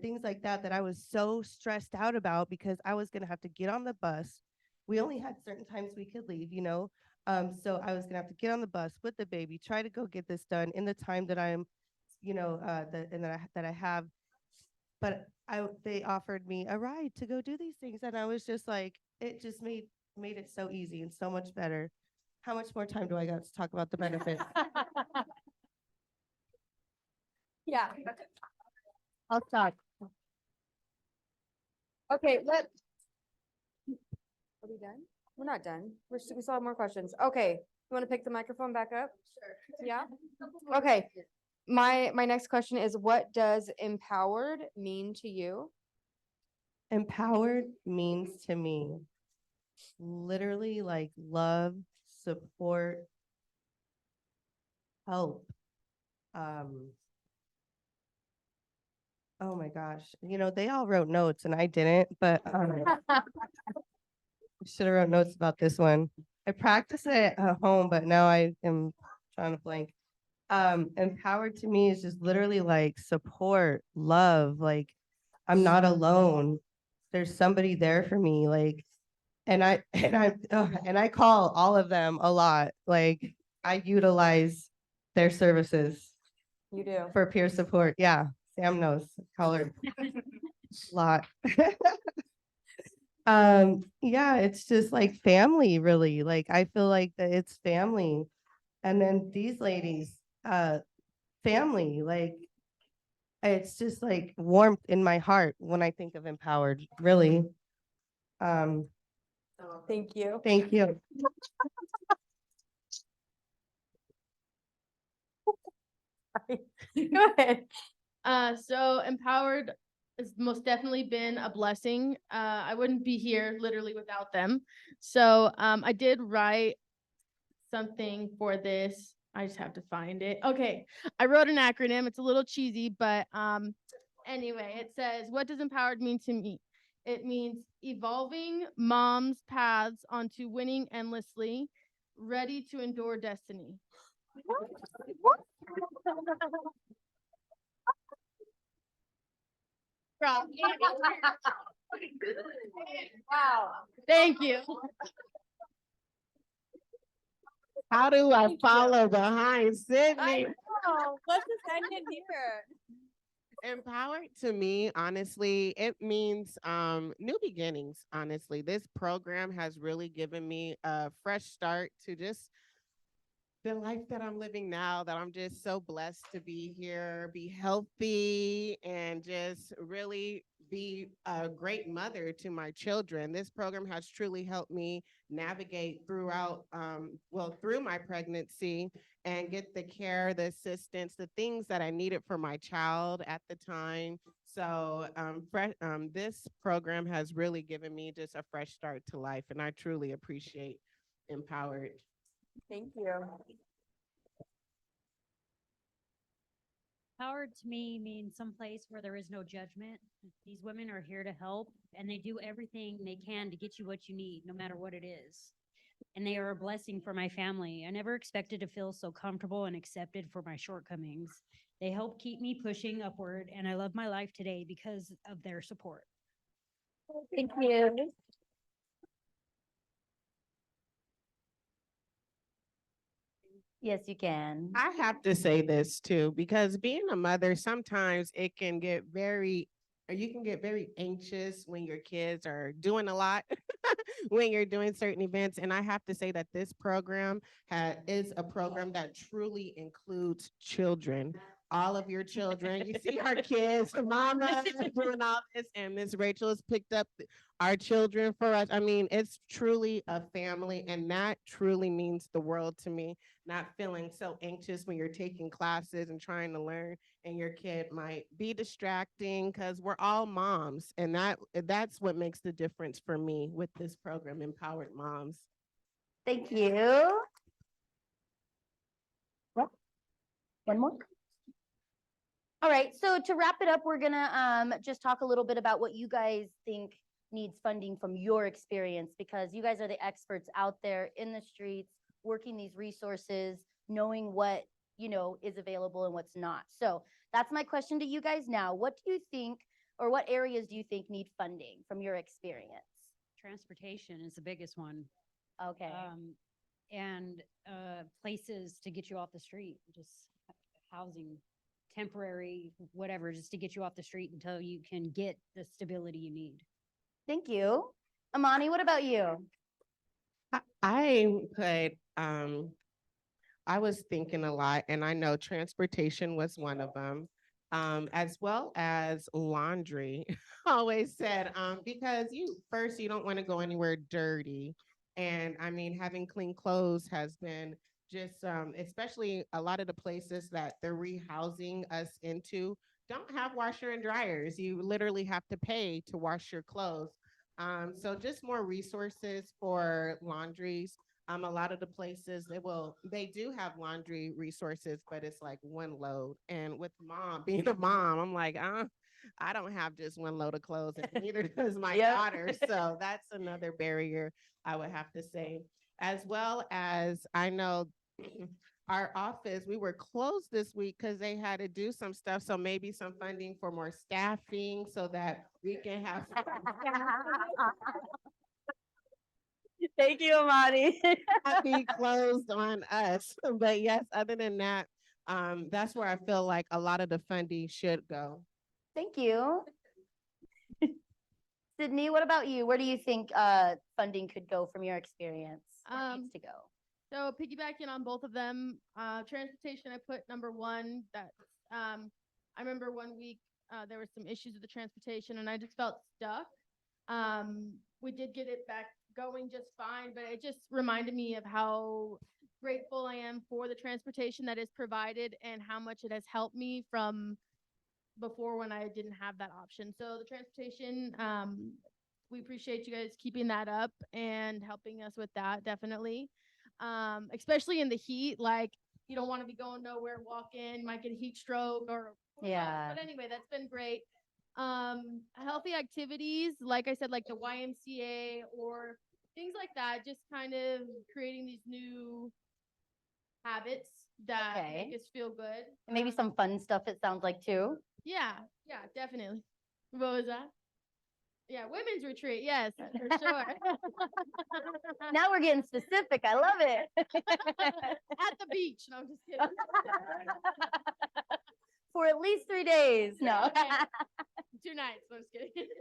things like that, that I was so stressed out about because I was going to have to get on the bus. We only had certain times we could leave, So I was gonna have to get on the bus with the baby, try to go get this done in the time that I'm, that I have. But they offered me a ride to go do these things, and I was just like, it just made it so easy and so much better. How much more time do I got to talk about the benefits? Yeah. I'll talk. Okay, are we done? We're not done. We still have more questions. Okay, you want to pick the microphone back up? Sure. Yeah? Okay. My next question is, what does empowered mean to you? Empowered means to me literally like love, support, help. Oh my gosh. They all wrote notes and I didn't, but should have wrote notes about this one. I practice it at home, but now I am trying to blank. Empowered to me is just literally like support, love, like I'm not alone. There's somebody there for me. Like, and I call all of them a lot. Like I utilize their services You do. for peer support. Yeah. Sam knows. Call her a lot. Yeah, it's just like family, really. Like I feel like that it's family. And then these ladies, family, like it's just like warmth in my heart when I think of empowered, really. Um, Thank you. thank you. Go ahead. So empowered has most definitely been a blessing. I wouldn't be here literally without them. So I did write something for this. I just have to find it. Okay. I wrote an acronym. It's a little cheesy, but anyway, it says, what does empowered mean to me? It means evolving mom's paths onto winning endlessly, ready to endure destiny. Wow. Thank you. How do I Thank you. follow behind Sydney? Let's just end it here. Empowered to me, honestly, it means new beginnings. Honestly, this program has really given me a fresh start to just the life that I'm living now, that I'm just so blessed to be here, be healthy, and just really be a great mother to my children. This program has truly helped me navigate throughout, through my pregnancy and get the care, the assistance, the things that I needed for my child at the time. So this program has really given me just a fresh start to life, and I truly appreciate Empowered. Thank you. Empowered to me means someplace where there is no judgment. These women are here to help, and they do everything they can to get you what you need, no matter what it is. And they are a blessing for my family. I never expected to feel so comfortable and accepted for my shortcomings. They help keep me pushing upward, and I love my life today because of their support. Thank you. Yes, you can. I have to say this too, because being a mother, sometimes it can get you can get very anxious when your kids are doing a lot, when you're doing certain events. And I have to say that this program is a program that truly includes children. All of your children, you see our kids, mama doing all this, and Miss Rachel has picked up our children for us. I mean, it's truly a family, and that truly means the world to me. Not feeling so anxious when you're taking classes and trying to learn, and your kid might be distracting, because we're all moms, and that's what makes the difference for me with this program, Empowered Moms. Thank you. What? One more? All right, so to wrap it up, we're gonna just talk a little bit about what you guys think needs funding from your experience, because you guys are the experts out there in the streets, working these resources, knowing what is available and what's not. So that's my question to you guys now. What do you think, or what areas do you think need funding from your experience? Transportation is the biggest one. Okay. and places to get you off the street, just housing, temporary, whatever, just to get you off the street until you can get the stability you need. Thank you. Amani, what about you? I put, I was thinking a lot, and I know transportation was one of them, as well as laundry. Always said, because you don't want to go anywhere dirty. And I mean, having clean clothes has been just, especially a lot of the places that they're rehousing us into don't have washer and dryers. You literally have to pay to wash your clothes. So just more resources for laundries. A lot of the places they do have laundry resources, but it's like one load. And with being a mom, I'm like, I don't have just one load of clothes, and neither does my Yep. daughter. So that's another barrier I would have to say. As well as I know our office, we were closed this week because they had to do some stuff. So maybe some funding for more staffing so that we can have. Thank you, Amani. Not be closed on us. But yes, other than that, that's where I feel like a lot of the funding should go. Thank you. Sydney, what about you? Where do you think funding could go from your experience? Where needs to go? So piggybacking on both of them, transportation, I put number one. That I remember one week there were some issues with the transportation, and I just felt stuck. We did get it back going just fine, but it just reminded me of how grateful I am for the transportation that is provided and how much it has helped me from before when I didn't have that option. So the transportation, we appreciate you guys keeping that up and helping us with that, definitely. Especially in the heat, like you don't want to be going nowhere, walk in, you might get a heat stroke or Yeah. but anyway, that's been great. Healthy activities, like I said, like the YMCA or things like that, just kind of creating these new habits that make us feel good. And maybe some fun stuff, it sounds like, too. Yeah, definitely. What was that? Yeah, women's retreat. Yes, for sure. Now we're getting specific. I love it. At the beach. No, I'm just kidding. For at least 3 days. No. 2 nights. No, I'm just kidding.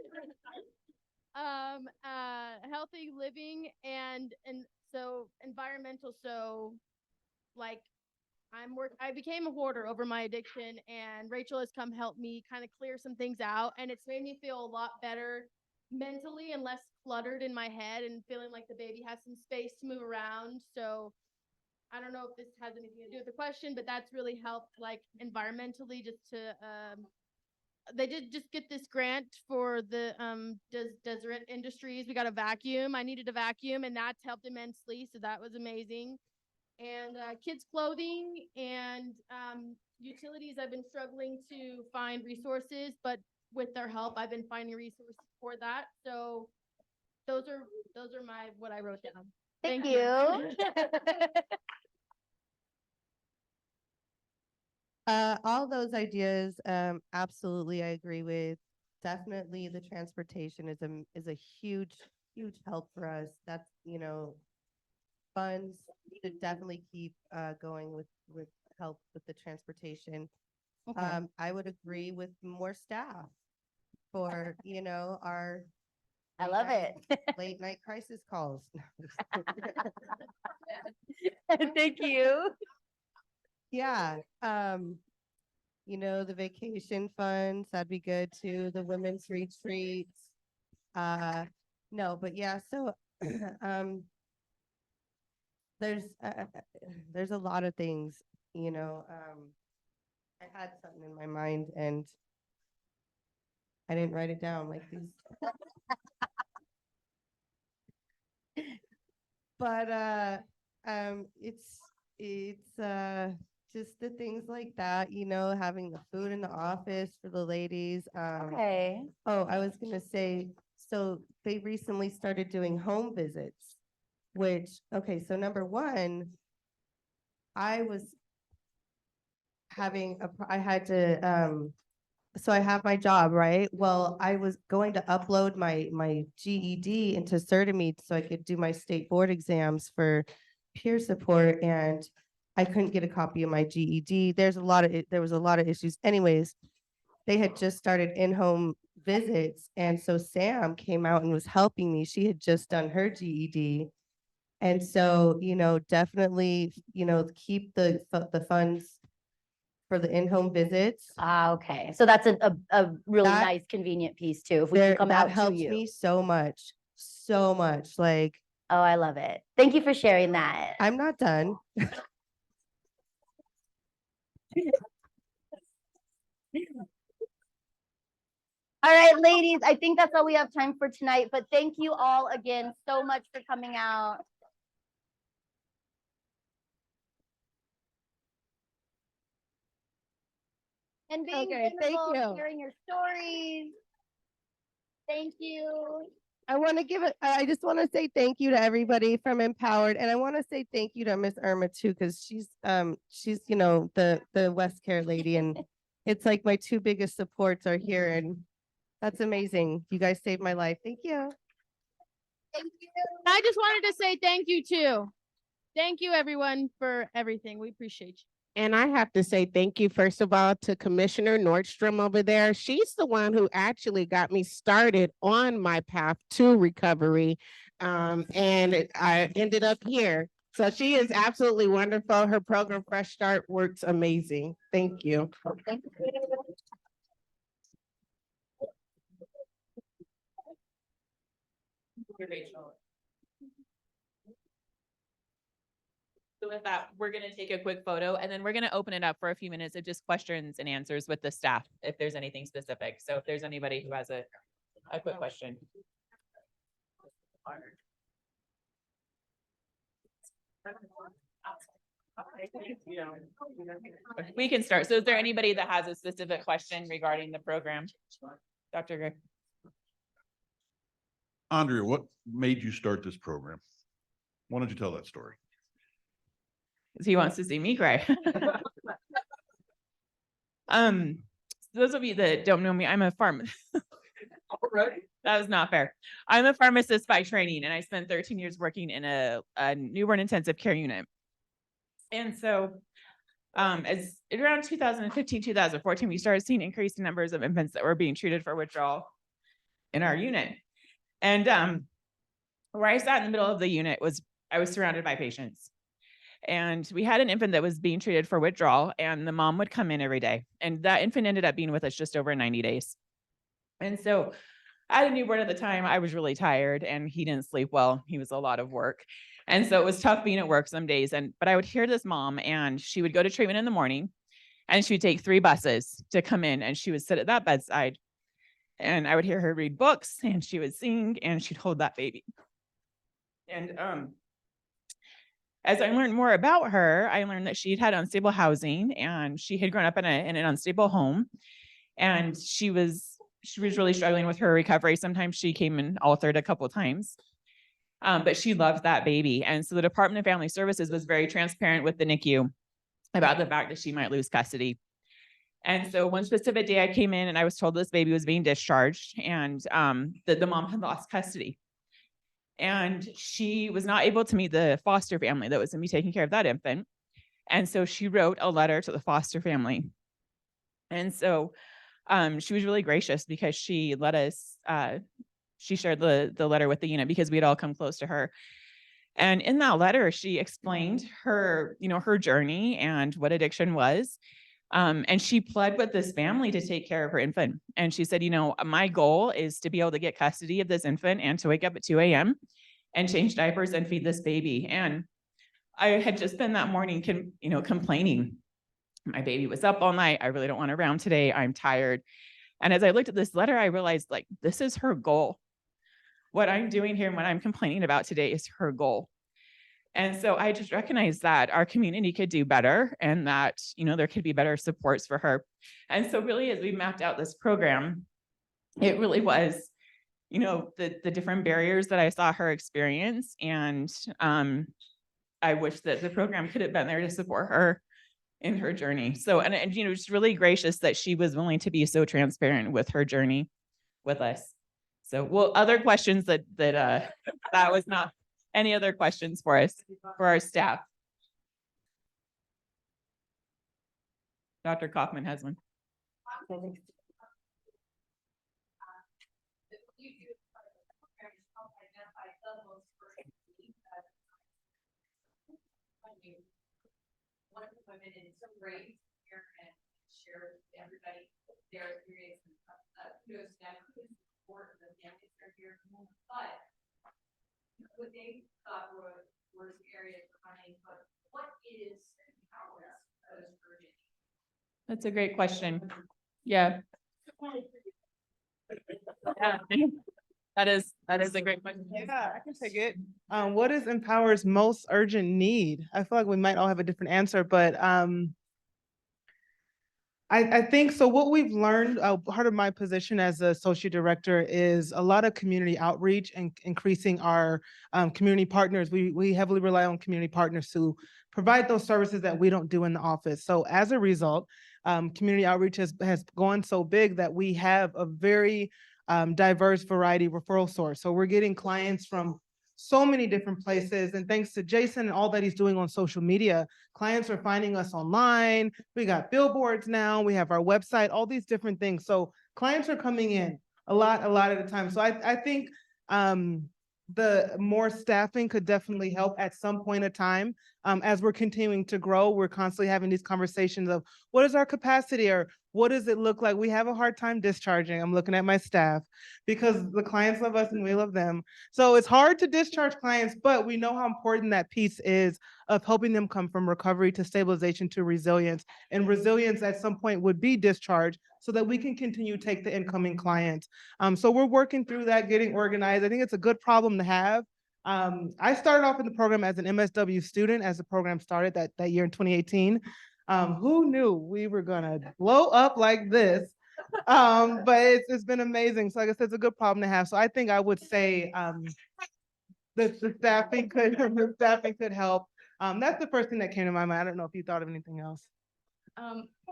Healthy living and so environmental. So like I became a hoarder over my addiction, and Rachel has come help me kind of clear some things out, and it's made me feel a lot better mentally and less cluttered in my head and feeling like the baby has some space to move around. So I don't know if this has anything to do with the question, but that's really helped like environmentally just to they did just get this grant for the Deseret Industries. We got a vacuum. I needed a vacuum, and that's helped immensely. So that was amazing. And kids' clothing and utilities. I've been struggling to find resources, but with their help, I've been finding resources for that. So those are what I wrote down. Thank you. All those ideas, absolutely, I agree with. Definitely, the transportation is a huge help for us. That's funds should definitely keep going with help with the transportation. Okay. I would agree with more staff for our I love it. late night crisis calls. Thank you. Yeah. The vacation funds, that'd be good too. The women's retreats. No, but yeah, so there's a lot of things, I had something in my mind and I didn't write it down like these. But it's just the things like that, having the food in the office for the ladies. Okay. Oh, I was gonna say, so they recently started doing home visits, which, okay, so number one, I was I had to, so I have my job, right? Well, I was going to upload my GED into Certimeet so I could do my state board exams for peer support, and I couldn't get a copy of my GED. There was a lot of issues. Anyways, they had just started in-home visits, and so Sam came out and was helping me. She had just done her GED. And so, definitely, keep the funds for the in-home visits. Ah, okay. So that's a really That- nice, convenient piece too, if we can come That out to helped you. me so much, so much. Like, Oh, I love it. Thank you for sharing that. I'm not done. All right, ladies, I think that's all we have time for tonight, but thank you all again so much for coming out. And being Okay, thank vulnerable, you. sharing your stories. Thank you. I just want to say thank you to everybody from Empowered. And I want to say thank you to Miss Irma too, because she's the West Care lady. And it's like my two biggest supports are here. And that's amazing. You guys saved my life. Thank you. Thank you. I just wanted to say thank you too. Thank you everyone for everything. We appreciate you. And I have to say thank you, first of all, to Commissioner Nordstrom over there. She's the one who actually got me started on my path to recovery. And I ended up here. So she is absolutely wonderful. Her program, Fresh Start, works amazing. Thank you. Thank you. So with that, we're going to take a quick photo and then we're going to open it up for a few minutes of just questions and answers with the staff if there's anything specific. So if there's anybody who has a quick question. We can start. So is there anybody that has a specific question regarding the program? Dr. Gray. Andrea, what made you start this program? Why don't you tell that story? Because he wants to see me cry. Those of you that don't know me, I'm a pharmacist. Already? That was not fair. I'm a pharmacist by training, and I spent 13 years working in a newborn intensive care unit. And so as around 2015, 2014, we started seeing increased numbers of infants that were being treated for withdrawal in our unit. And where I sat in the middle of the unit I was surrounded by patients. And we had an infant that was being treated for withdrawal, and the mom would come in every day. And that infant ended up being with us just over 90 days. And so I had a newborn at the time. I was really tired and he didn't sleep well. He was a lot of work. And so it was tough being at work some days. But I would hear this mom, and she would go to treatment in the morning, and she would take 3 buses to come in, and she would sit at that bedside. And I would hear her read books, and she would sing, and she'd hold that baby. And as I learned more about her, I learned that she'd had unstable housing, and she had grown up in an unstable home. And she was really struggling with her recovery. Sometimes she came and altered a couple of times. But she loved that baby. And so the Department of Family Services was very transparent with the NICU about the fact that she might lose custody. And so one specific day I came in and I was told this baby was being discharged, and that the mom had lost custody. And she was not able to meet the foster family that was going to be taking care of that infant. And so she wrote a letter to the foster family. And so she was really gracious because she let us, she shared the letter with the unit because we had all come close to her. And in that letter, she explained her, her journey and what addiction was. And she pled with this family to take care of her infant. And she said, my goal is to be able to get custody of this infant and to wake up at 2 a.m. and change diapers and feed this baby. And I had just been that morning, complaining. My baby was up all night. I really don't want to round today. I'm tired. And as I looked at this letter, I realized, this is her goal. What I'm doing here and what I'm complaining about today is her goal. And so I just recognized that our community could do better, and that, there could be better supports for her. And so really, as we mapped out this program, it really was, the different barriers that I saw her experience. And I wish that the program could have been there to support her in her journey. So, and it's really gracious that she was willing to be so transparent with her journey with us. So, well, other questions that was not Any other questions for us, for our staff? Dr. Kaufman has one. That's a great question. Yeah. Yeah. That is a great question. Yeah, I can take it. What is Empower's most urgent need? I feel like we might all have a different answer, but I think so. What we've learned, part of my position as associate director is a lot of community outreach and increasing our community partners. We heavily rely on community partners to provide those services that we don't do in the office. So as a result, community outreach has gone so big that we have a very diverse variety referral source. So we're getting clients from so many different places. And thanks to Jason and all that he's doing on social media, clients are finding us online. We got billboards now. We have our website, all these different things. So clients are coming in a lot at a time. So I think the more staffing could definitely help at some point of time. As we're continuing to grow, we're constantly having these conversations of what is our capacity or what does it look like? We have a hard time discharging. I'm looking at my staff because the clients love us and we love them. So it's hard to discharge clients, but we know how important that piece is of helping them come from recovery to stabilization to resilience. And resilience at some point would be discharge so that we can continue to take the incoming clients. So we're working through that, getting organized. I think it's a good problem to have. I started off in the program as an MSW student as the program started that year in 2018. Who knew we were gonna blow up like this? But it's been amazing. So like I said, it's a good problem to have. So I think I would say the staffing could help. That's the first thing that came to my mind. I don't know if you thought of anything else.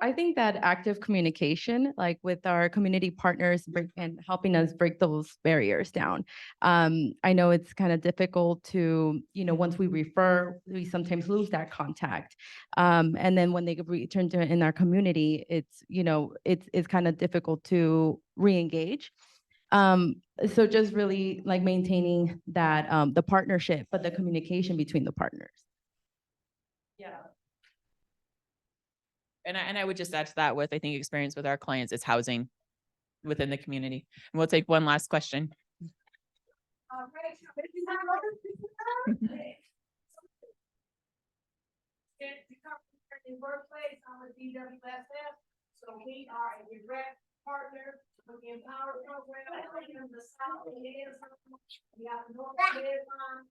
I think that active communication, like with our community partners and helping us break those barriers down. I know it's kind of difficult to, once we refer, we sometimes lose that contact. And then when they return to in our community, it's kind of difficult to re-engage. So just really like maintaining that, the partnership, but the communication between the partners. Yeah. And I would just add to that with, I think, experience with our clients is housing within the community. And we'll take one last question. Workplace, I'm with DWSF, so we are a direct partner with the Empower program. In the South, we have North Vietnam.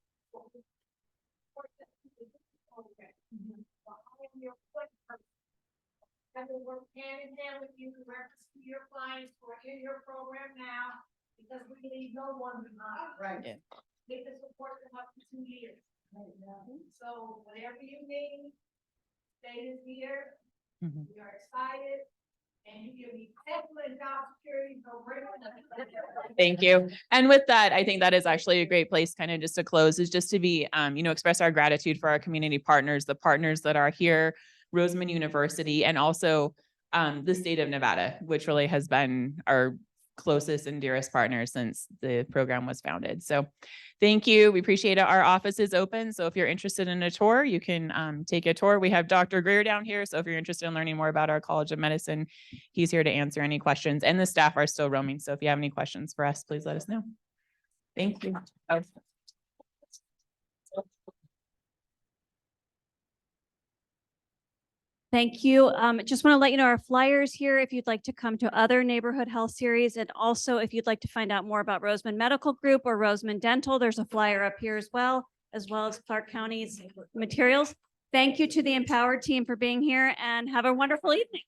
I will work hand in hand with you in reference to your clients who are in your program now, because we leave no one behind. Right. Yeah. Get the support them up to 2 years. So whatever you need, stay is here. Mhm. We are excited. And you give me excellent job security. So bring it. Thank you. And with that, I think that is actually a great place kind of just to close, is just to be, express our gratitude for our community partners, the partners that are here, Roseman University, and also the state of Nevada, which really has been our closest and dearest partners since the program was founded. So thank you. We appreciate it. Our office is open. So if you're interested in a tour, you can take a tour. We have Dr. Greer down here. So if you're interested in learning more about our College of Medicine, he's here to answer any questions. And the staff are still roaming. So if you have any questions for us, please let us know. Thank you. Oh. Thank you. Just want to let you know our flyers here if you'd like to come to other neighborhood health series. And also if you'd like to find out more about Roseman Medical Group or Roseman Dental, there's a flyer up here as well as Clark County's materials. Thank you to the Empowered team for being here and have a wonderful evening.